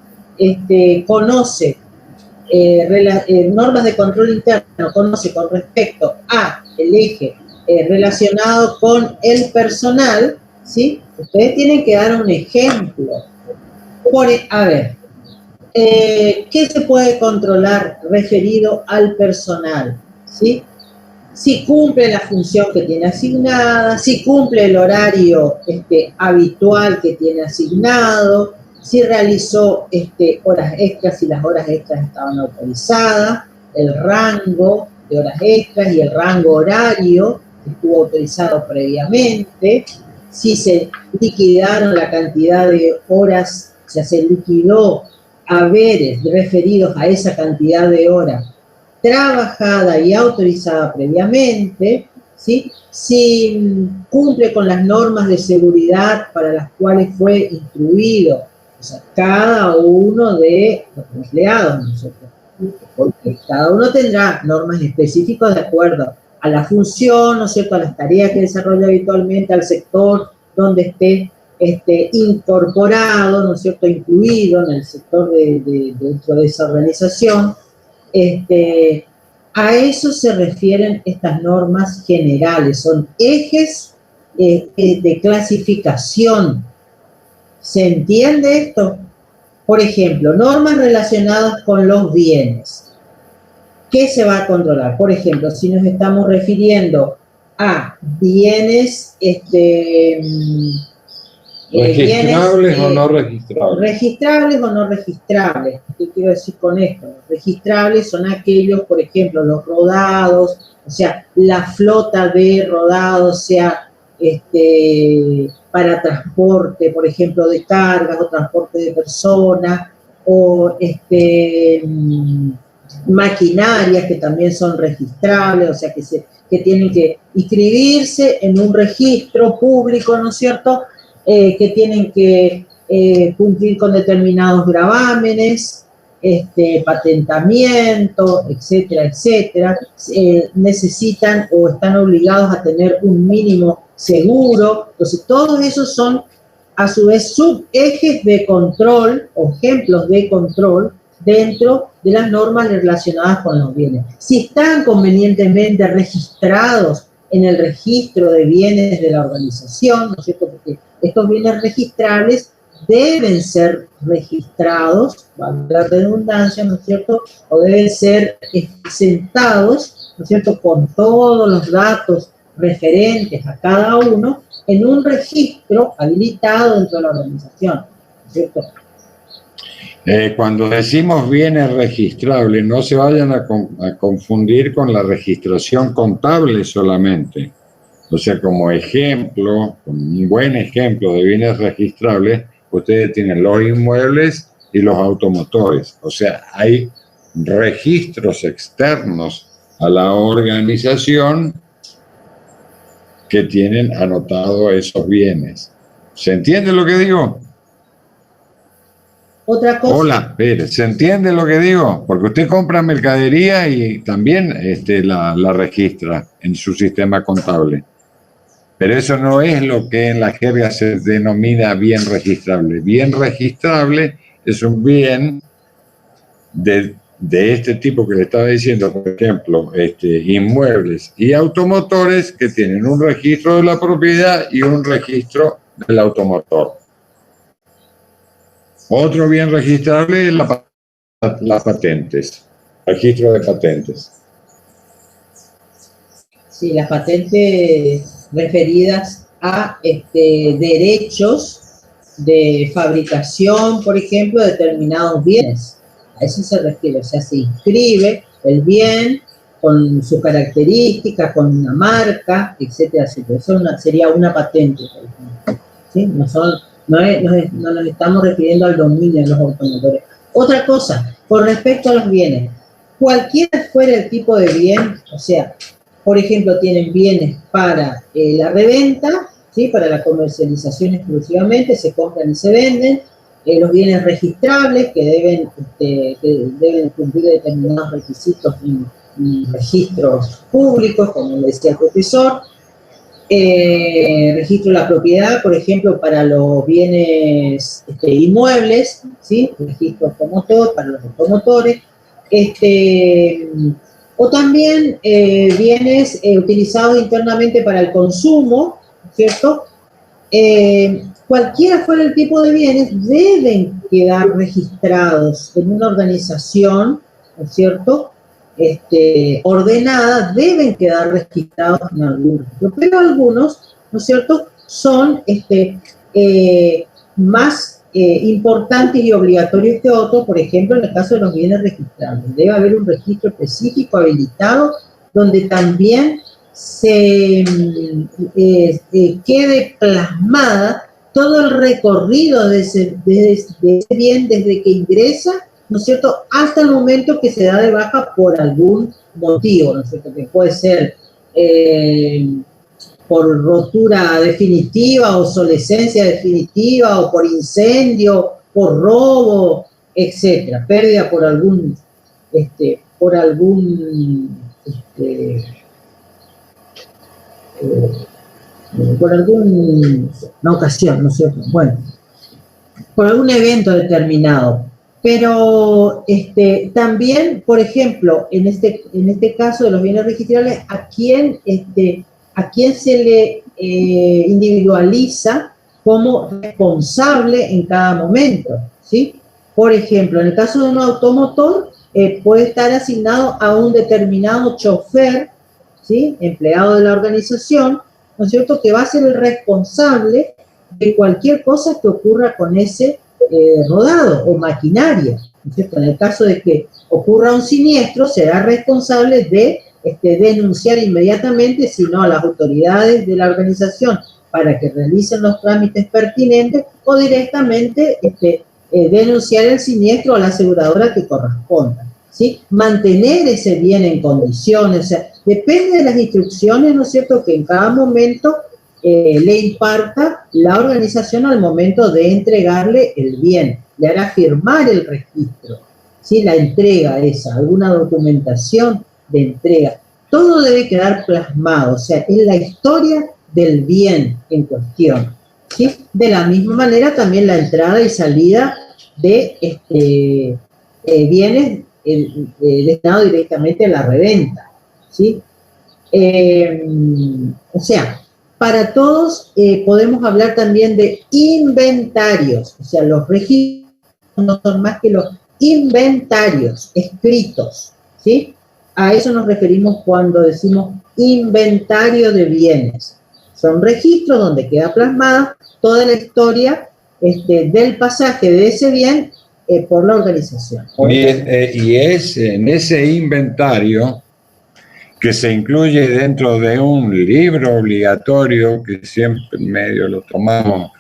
conoce, normas de control interno conoce con respecto a el eje relacionado con el personal, ¿sí? Ustedes tienen que dar un ejemplo. A ver, ¿qué se puede controlar referido al personal? ¿Sí? Si cumple la función que tiene asignada, si cumple el horario habitual que tiene asignado, si realizó horas extras, si las horas extras estaban autorizadas, el rango de horas extras y el rango horario que estuvo autorizado previamente, si se liquidaron la cantidad de horas, o sea, se liquidó haberes referidos a esa cantidad de horas trabajada y autorizada previamente, ¿sí? Si cumple con las normas de seguridad para las cuales fue instruido, o sea, cada uno de los empleados, nosotros, porque cada uno tendrá normas específicas de acuerdo a la función, ¿no es cierto?, a las tareas que desarrolla habitualmente, al sector donde esté incorporado, ¿no es cierto?, incluido en el sector dentro de esa organización. A eso se refieren estas normas generales, son ejes de clasificación. ¿Se entiende esto? Por ejemplo, normas relacionadas con los bienes. ¿Qué se va a controlar? Por ejemplo, si nos estamos refiriendo a bienes ¿Registrables o no registrables? Registrables o no registrables. ¿Qué quiero decir con esto? Los registrables son aquellos, por ejemplo, los rodados, o sea, la flota de rodados, sea para transporte, por ejemplo, de cargas o transporte de personas, o maquinarias que también son registrables, o sea, que tienen que inscribirse en un registro público, ¿no es cierto?, que tienen que cumplir con determinados gravámenes, patentamiento, etcétera, etcétera. Necesitan o están obligados a tener un mínimo seguro. Entonces, todos esos son, a su vez, subejes de control o ejemplos de control dentro de las normas relacionadas con los bienes. Si están convenientemente registrados en el registro de bienes de la organización, ¿no es cierto?, porque estos bienes registrables deben ser registrados, valga la redundancia, ¿no es cierto?, o deben ser exentados, ¿no es cierto?, con todos los datos referentes a cada uno en un registro habilitado dentro de la organización, ¿no es cierto? Cuando decimos bienes registrables, no se vayan a confundir con la registración contable solamente. O sea, como ejemplo, como un buen ejemplo de bienes registrables, ustedes tienen los inmuebles y los automotores. O sea, hay registros externos a la organización que tienen anotado esos bienes. ¿Se entiende lo que digo? Otra cosa. Hola, Pérez, ¿se entiende lo que digo? Porque usted compra mercadería y también la registra en su sistema contable. Pero eso no es lo que en la jerga se denomina bien registrable. Bien registrable es un bien de este tipo que le estaba diciendo, por ejemplo, inmuebles y automotores que tienen un registro de la propiedad y un registro del automotor. Otro bien registrable es las patentes, registro de patentes. Sí, las patentes referidas a derechos de fabricación, por ejemplo, de determinados bienes. A eso se refiere, o sea, se inscribe el bien con su característica, con una marca, etcétera, etcétera. Eso sería una patente, por ejemplo. ¿Sí? No nos estamos refiriendo al dominio de los automotores. Otra cosa, con respecto a los bienes, cualquiera fuera el tipo de bien, o sea, por ejemplo, tienen bienes para la reventa, ¿sí?, para la comercialización exclusivamente, se compran y se venden, los bienes registrables que deben cumplir determinados requisitos en registros públicos, como decía el profesor, registro de la propiedad, por ejemplo, para los bienes inmuebles, ¿sí?, registro automotor para los automotores, o también bienes utilizados internamente para el consumo, ¿cierto? Cualquiera fuera el tipo de bienes, deben quedar registrados en una organización, ¿no es cierto?, ordenada, deben quedar registrados en algún registro, pero algunos, ¿no es cierto?, son más importantes y obligatorios que otros. Por ejemplo, en el caso de los bienes registrables, debe haber un registro específico habilitado donde también se quede plasmada todo el recorrido de ese bien desde que ingresa, ¿no es cierto?, hasta el momento que se da de baja por algún motivo, ¿no es cierto?, que puede ser por rotura definitiva, obsolescencia definitiva, o por incendio, por robo, etcétera, pérdida por alguna ocasión, ¿no es cierto? Bueno, por algún evento determinado. Pero también, por ejemplo, en este caso de los bienes registrables, ¿a quién se le individualiza como responsable en cada momento? ¿Sí? Por ejemplo, en el caso de un automotor, puede estar asignado a un determinado chofer, ¿sí?, empleado de la organización, ¿no es cierto?, que va a ser el responsable de cualquier cosa que ocurra con ese rodado o maquinaria, ¿no es cierto? En el caso de que ocurra un siniestro, será responsable de denunciar inmediatamente, sino a las autoridades de la organización para que realicen los trámites pertinentes o directamente denunciar el siniestro a la aseguradora que corresponda, ¿sí? Mantener ese bien en condiciones, o sea, depende de las instrucciones, ¿no es cierto?, que en cada momento le imparta la organización al momento de entregarle el bien, le hará firmar el registro, ¿sí? La entrega esa, alguna documentación de entrega, todo debe quedar plasmado, o sea, es la historia del bien en cuestión, ¿sí? De la misma manera también la entrada y salida de bienes destinados directamente a la reventa, ¿sí? O sea, para todos podemos hablar también de inventarios, o sea, los registros no son más que los inventarios escritos, ¿sí? A eso nos referimos cuando decimos inventario de bienes. Son registros donde queda plasmada toda la historia del pasaje de ese bien por la organización. Y es en ese inventario que se incluye dentro de un libro obligatorio que siempre medio lo tomamos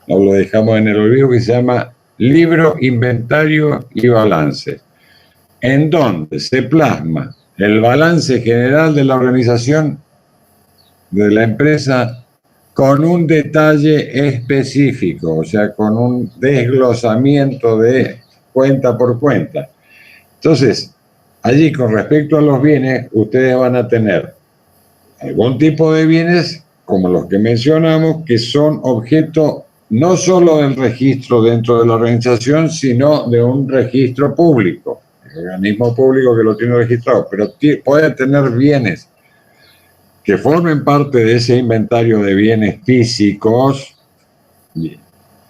o lo dejamos en el olvido, que se llama Libro, Inventario y Balance, en donde se plasma el balance general de la organización, de la empresa, con un detalle específico, o sea, con un desglosamiento de cuenta por cuenta. Entonces, allí con respecto a los bienes, ustedes van a tener algún tipo de bienes, como los que mencionamos, que son objeto no solo del registro dentro de la organización, sino de un registro público, el organismo público que lo tiene registrado, pero puede tener bienes que formen parte de ese inventario de bienes físicos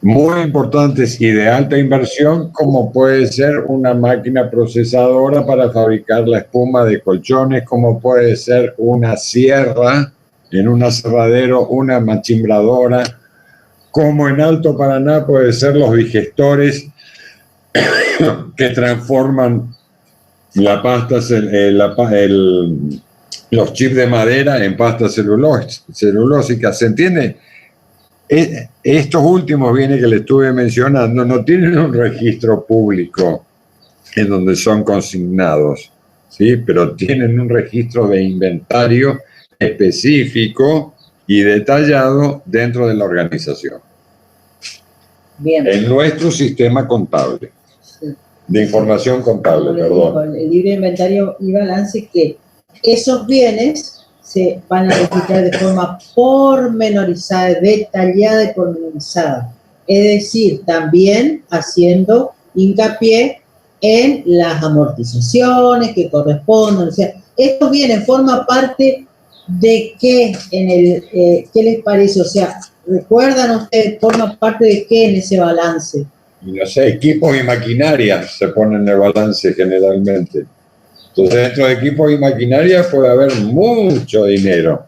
muy importantes y de alta inversión, como puede ser una máquina procesadora para fabricar la espuma de colchones, como puede ser una sierra en un aserradero, una machimbradora, como en Alto Paraná puede ser los digestores que transforman la pasta, los chips de madera en pasta celulósica, ¿se entiende? Estos últimos bienes que le estuve mencionando no tienen un registro público en donde son consignados, ¿sí? Pero tienen un registro de inventario específico y detallado dentro de la organización. Bien. En nuestro sistema contable, Sí. de información contable, Como les perdón. digo, el libro de inventario y balance, que esos bienes se van a registrar de forma pormenorizada, detallada y pormenorizada. Es decir, también haciendo hincapié en las amortizaciones que corresponden. O sea, estos bienes forman parte de qué ¿qué les parece? O sea, ¿recuerdan ustedes, forman parte de qué en ese balance? Y no sé, equipos y maquinaria se ponen en el balance generalmente. Entonces, dentro de equipos y maquinaria puede haber mucho dinero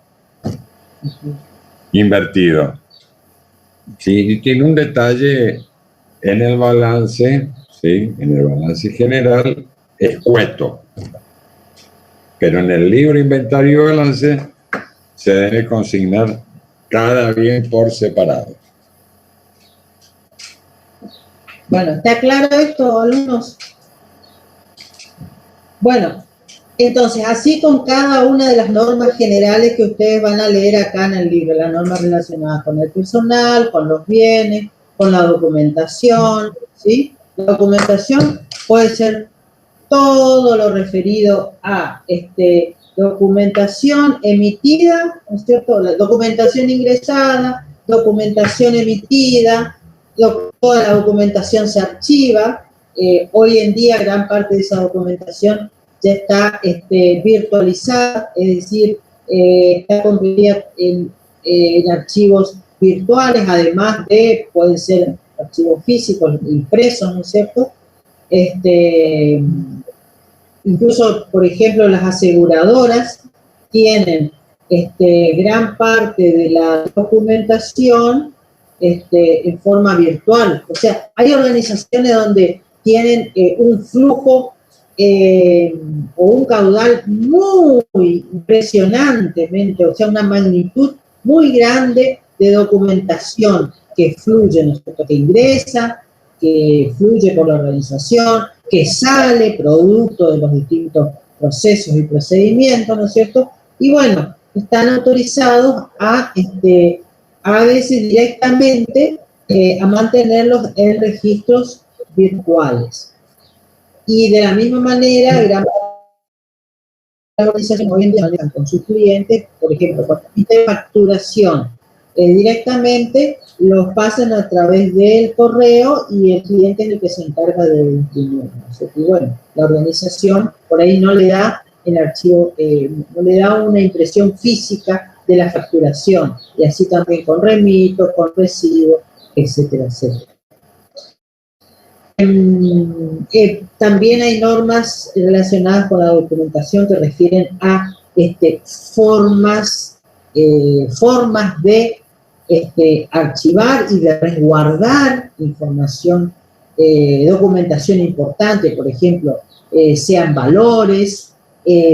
invertido. Sí, tiene un detalle en el balance, ¿sí? En el balance general, escueto. Pero en el libro inventario y balance se debe consignar cada bien por separado. Bueno, ¿está claro esto, alumnos? Bueno, entonces, así con cada una de las normas generales que ustedes van a leer acá en el libro, las normas relacionadas con el personal, con los bienes, con la documentación, ¿sí? La documentación puede ser todo lo referido a documentación emitida, ¿no es cierto? La documentación ingresada, documentación emitida, toda la documentación se archiva. Hoy en día gran parte de esa documentación ya está virtualizada, es decir, está convertida en archivos virtuales, además de, pueden ser archivos físicos, impresos, ¿no es cierto? Incluso, por ejemplo, las aseguradoras tienen gran parte de la documentación en forma virtual. O sea, hay organizaciones donde tienen un flujo o un caudal muy impresionantemente, o sea, una magnitud muy grande de documentación que fluye, ¿no es cierto?, que ingresa, que fluye por la organización, que sale producto de los distintos procesos y procedimientos, ¿no es cierto? Y bueno, están autorizados a veces directamente a mantenerlos en registros virtuales. Y de la misma manera, gran organización hoy en día manejan con sus clientes, por ejemplo, cuando de facturación, directamente los pasan a través del correo y el cliente es el que se encarga de imprimir. Y bueno, la organización por ahí no le da el archivo, no le da una impresión física de la facturación, y así también con remito, con recibo, etcétera, etcétera. También hay normas relacionadas con la documentación que refieren a formas de archivar y de resguardar información, documentación importante, por ejemplo, sean valores,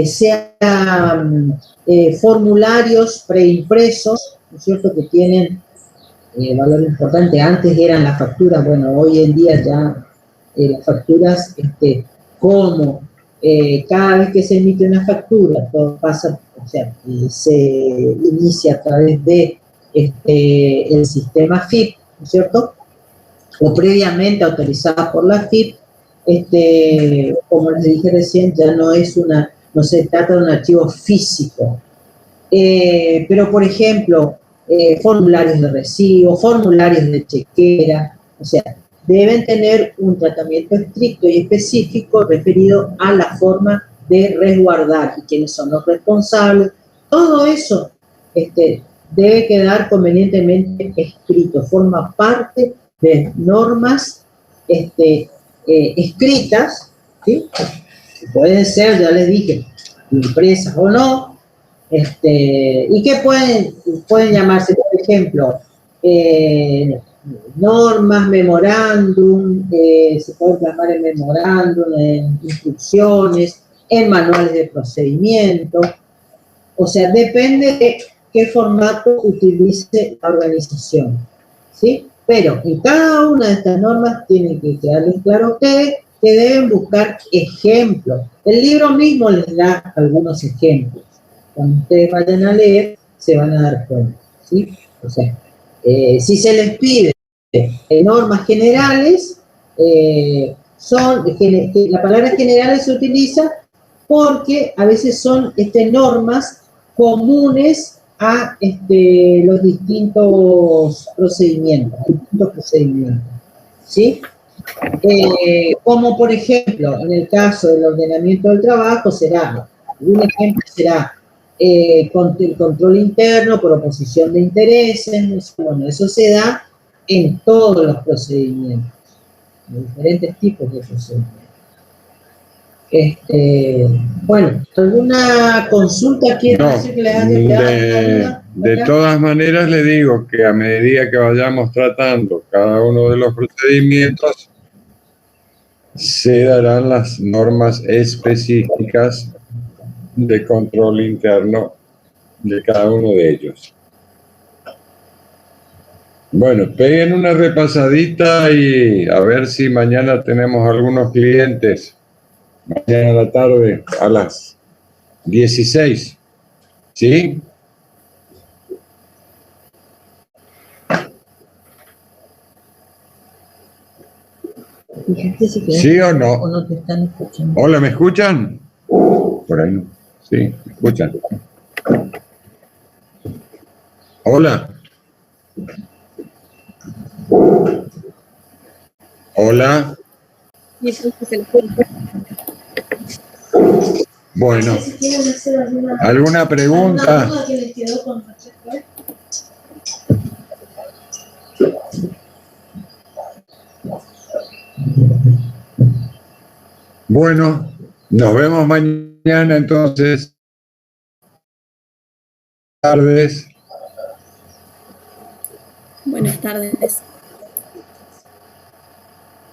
sean formularios preimpresos, ¿no es cierto?, que tienen valor importante. Antes eran las facturas, bueno, hoy en día ya las facturas, como cada vez que se emite una factura, todo pasa, o sea, se inicia a través de el sistema FIP, ¿no es cierto?, o previamente autorizada por la FIP, como les dije recién, ya no se trata de un archivo físico. Pero, por ejemplo, formularios de recibo, formularios de chequera, o sea, deben tener un tratamiento estricto y específico referido a la forma de resguardar y quiénes son los responsables. Todo eso debe quedar convenientemente escrito, forma parte de normas escritas, ¿sí?, pueden ser, ya les dije, impresas o no, y que pueden llamarse, por ejemplo, normas, memorándum, se puede plasmar en memorándum, en instrucciones, en manuales de procedimiento. O sea, depende de qué formato utilice la organización, ¿sí? Pero en cada una de estas normas tienen que quedarles claro a ustedes que deben buscar ejemplos. El libro mismo les da algunos ejemplos. Cuando ustedes vayan a leer, se van a dar cuenta, ¿sí? O sea, si se les pide normas generales, la palabra generales se utiliza porque a veces son normas comunes a los distintos procedimientos, ¿sí? Como por ejemplo, en el caso del ordenamiento del trabajo, un ejemplo será el control interno por oposición de intereses. Bueno, eso se da en todos los procedimientos, en diferentes tipos de procedimientos. Bueno, ¿alguna consulta quiere decir que le haga? De todas maneras le digo que a medida que vayamos tratando cada uno de los procedimientos, se darán las normas específicas de control interno de cada uno de ellos. Bueno, peguen una repasadita y a ver si mañana tenemos algunos clientes. Mañana a la tarde a las 16. ¿Sí? Fíjate si ¿Sí o no? O no te están escuchando. Hola, ¿me escuchan? Por ahí no. Sí, ¿me escuchan? Hola. Hola. Bueno, ¿alguna pregunta? Bueno, nos vemos mañana entonces. Buenas tardes. Buenas tardes.